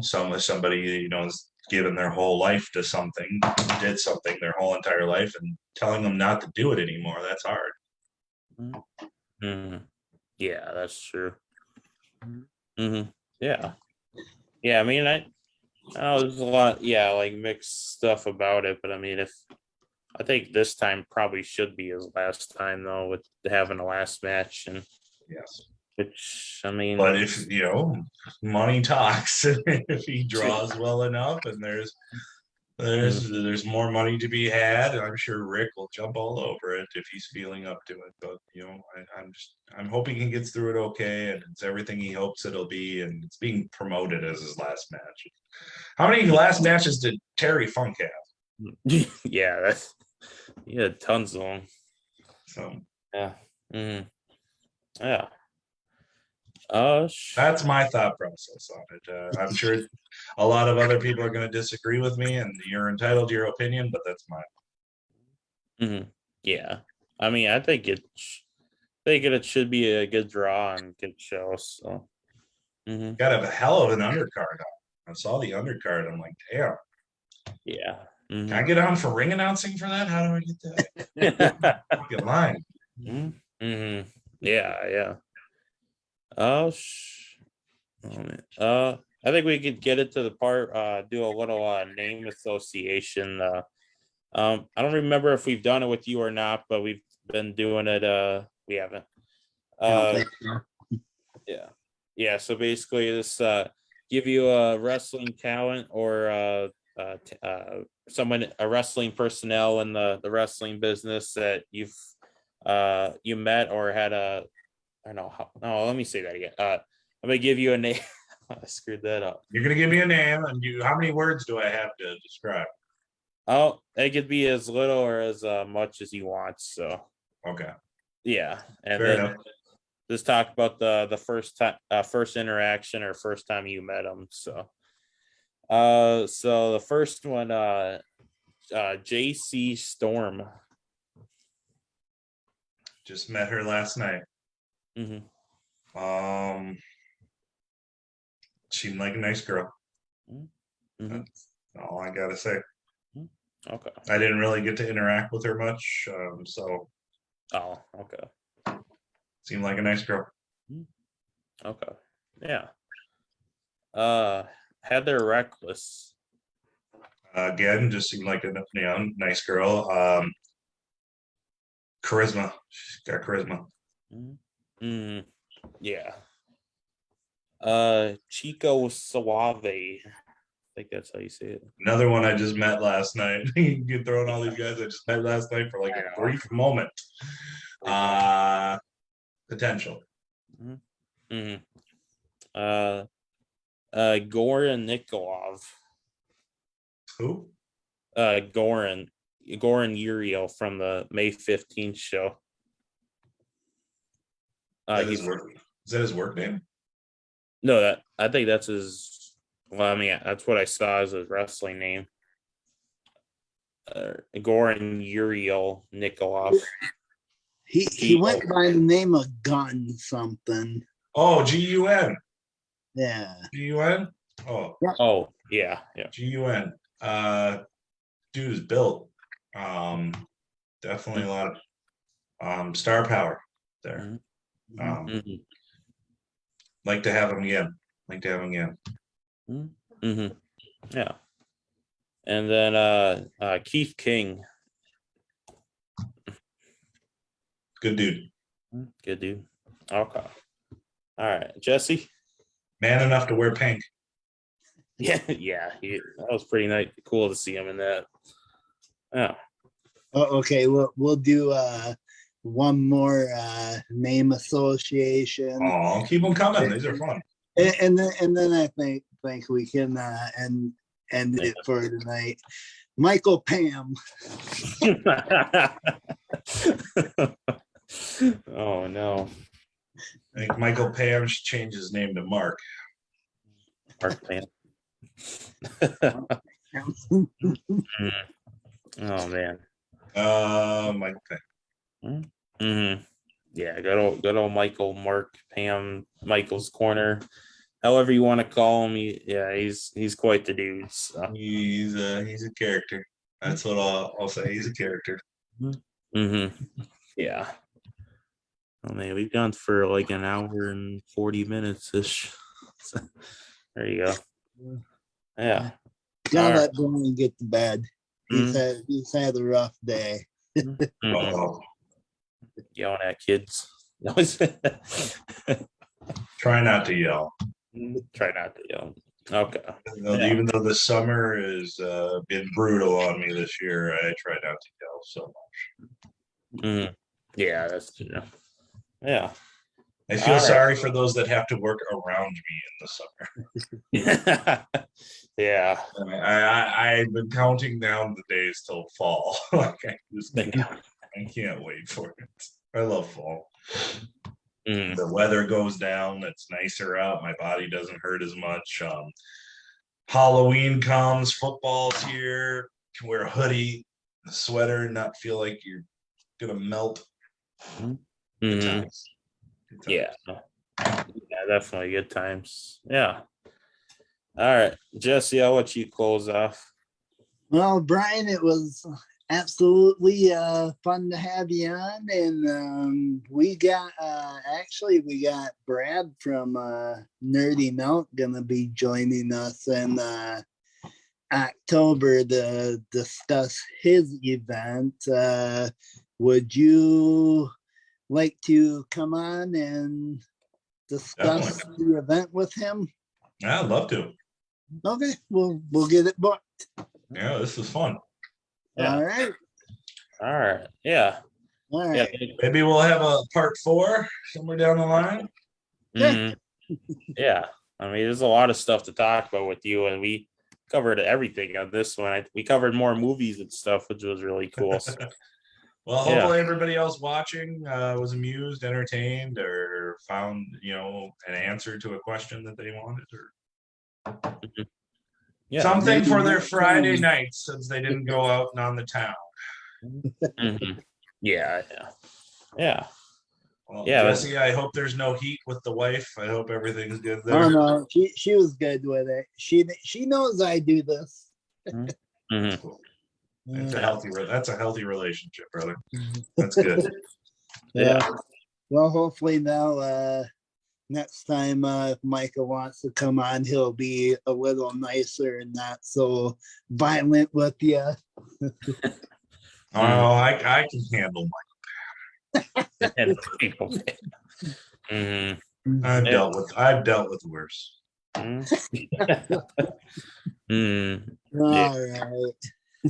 Somebody is given their whole life to something, did something their whole entire life, and telling them not to do it anymore, that's hard. Yeah, that's true. Yeah. I mean, I know there's a lot, like mixed stuff about it, but I mean, I think this time probably should be his last time though, with having a last match. And yes, which, I mean, but if money talks, if he draws well enough, and there's There's more money to be had, and I'm sure Rick will jump all over it if he's feeling up to it. But I'm hoping he gets through it okay, and it's everything he hopes it'll be, and it's being promoted as his last match. How many last matches did Terry Funk have? Yeah, he had tons of them. So Yeah. Yeah. that's my thought process on it. I'm sure a lot of other people are going to disagree with me, and you're entitled to your opinion, but that's mine. Yeah. I mean, I think it should be a good draw and good show. So Got to have a hell of an undercard on. I saw the undercard. I'm like, damn. Yeah. Can I get on for ring announcing for that? How do I get that? Get line. Yeah. I think we could get into the part, do a little name association. I don't remember if we've done it with you or not, but we've been doing it. We haven't. Yeah. So basically, this give you a wrestling talent or a wrestling personnel in the wrestling business that you met or had a. I don't know how. No, let me say that again. I'm gonna give you a name. I screwed that up. You're gonna give me a name, and how many words do I have to describe? Oh, it could be as little or as much as you want. So okay, yeah, and fair then enough. just talk about the first interaction or first time you met them. So, so the first one, JC Storm. Just met her last night. Seemed like a nice girl. That's all I gotta say. Okay. I didn't really get to interact with her much, so. Oh, okay. Seemed like a nice girl. Okay. Yeah. Heather Reckless. Again, just seemed like a nice girl. Charisma. She's got charisma. Yeah. Chico Suave. I think that's how you say it. Another one I just met last night. You're throwing all these guys I just met last night for like a brief moment. Potential. Goran Nikolov. Who? Goran Uriel from the May 15th show. Is that his work name? No, I think that's his. Well, I mean, that's what I saw as his wrestling name. Goran Uriel Nikolov. He went by the name of Gun something. Oh, Gun. Yeah. Gun. Oh, yeah. Gun. Dude is built. Definitely a lot of star power there. Like to have him again. Yeah. And then Keith King. Good dude. Okay. All right, Jesse. Man enough to wear pink. Yeah, that was pretty nice. Cool to see him in that. Yeah. Okay, we'll do one more name association. Oh, keep them coming. These are fun. And then I think we can end it for tonight. Michael Pam. Oh no. I think Michael Pam should change his name to Mark. Mark Pam. Oh man. Michael Pam. Yeah, good old Michael, Mark, Pam, Michael's corner, however you want to call him. He's quite the dude. So. He's a character. That's what I'll say. He's a character. Yeah. Oh man, we've gone for like an hour and 40 minutes ish. So, there you go. Yeah. Gotta let Brian get to bed. He's had a rough day. Yelling at kids. Try not to yell. Try not to yell. Okay. Yeah. Even though the summer has been brutal on me this year, I try not to yell so much. Mhm. Yeah, that's true. Yeah. I feel All right. sorry for those that have to work around me in the summer. Yeah. I've been counting down the days till fall. Like I can't wait for it. I love fall. Mhm. The weather goes down. It's nicer out. My body doesn't hurt as much. Halloween comes. Football's here. Can wear a hoodie, a sweater, and not feel like you're gonna melt. Good Mhm. times. Good times. Yeah. Yeah, definitely good times. Yeah. All right, Jesse, I'll let you close off. Well, Brian, it was absolutely fun to have you on, and we got Brad from Nerdy Melt gonna be joining us in October to discuss his event. Would you like to come on and discuss the event with him? Yeah, I'd love to. Okay, we'll get it booked. Yeah, this is fun. Yeah. All right. All right. Yeah. All Yeah. right. Maybe we'll have a part 4 somewhere down the line. Mhm. Yeah. I mean, there's a lot of stuff to talk about with you, and we covered everything on this one. We covered more movies and stuff, which was really cool. So, Well, Yeah. hopefully everybody else watching was amused, entertained, or found, an answer to a question that they wanted, or yeah. something Maybe for their next Friday time. nights since they didn't go out and on the town. Mhm. Yeah. Yeah. Yeah. Well, Yeah, Jesse, I hope there's no heat with the wife. I hope everything's good there. Oh no, she was good with it. She knows I do this. Mhm. That's cool. That's a healthy relationship, brother. Mhm. That's good. Yeah. Well, hopefully now next time if Micah wants to come on, he'll be a little nicer and not so violent with you. Oh, I can handle And people. Mhm. I've Yeah. dealt with worse. Mhm. All Yeah. right.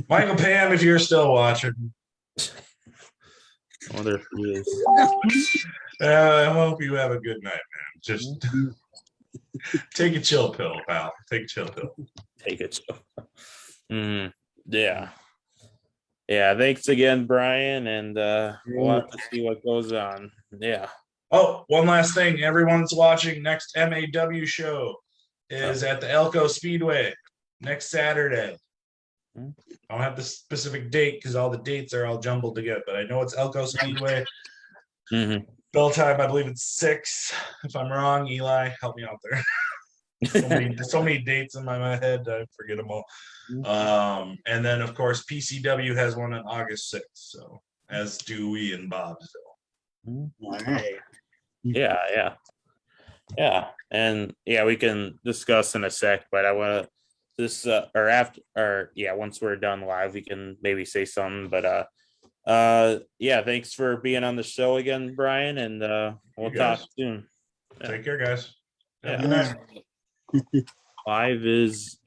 Michael Pam, if you're still watching, I wonder if he is. I hope you have a good night, man. Just take a chill pill, pal. Take a chill pill. Take it. Yeah. Yeah. Thanks again, Brian. And we'll have to see what goes on. Yeah. Oh, one last thing. Everyone's watching. Next MAW show is at the Elko Speedway next Saturday. Hmm. I don't have the specific date because all the dates are all jumbled together, but I know it's Elko Speedway. Mhm. Bell time, I believe it's 6. If I'm wrong, Eli, help me out there. so many dates in my head, I forget them all. And then of course PCW has one on August 6th, so as do we in Bobsville. All right. Yeah. And yeah, we can discuss in a sec, but I want to once we're done live, we can maybe say something. But yeah, thanks for being on the show again, Brian, and we'll talk soon. Take care, guys. Have a Yeah. good night. Live is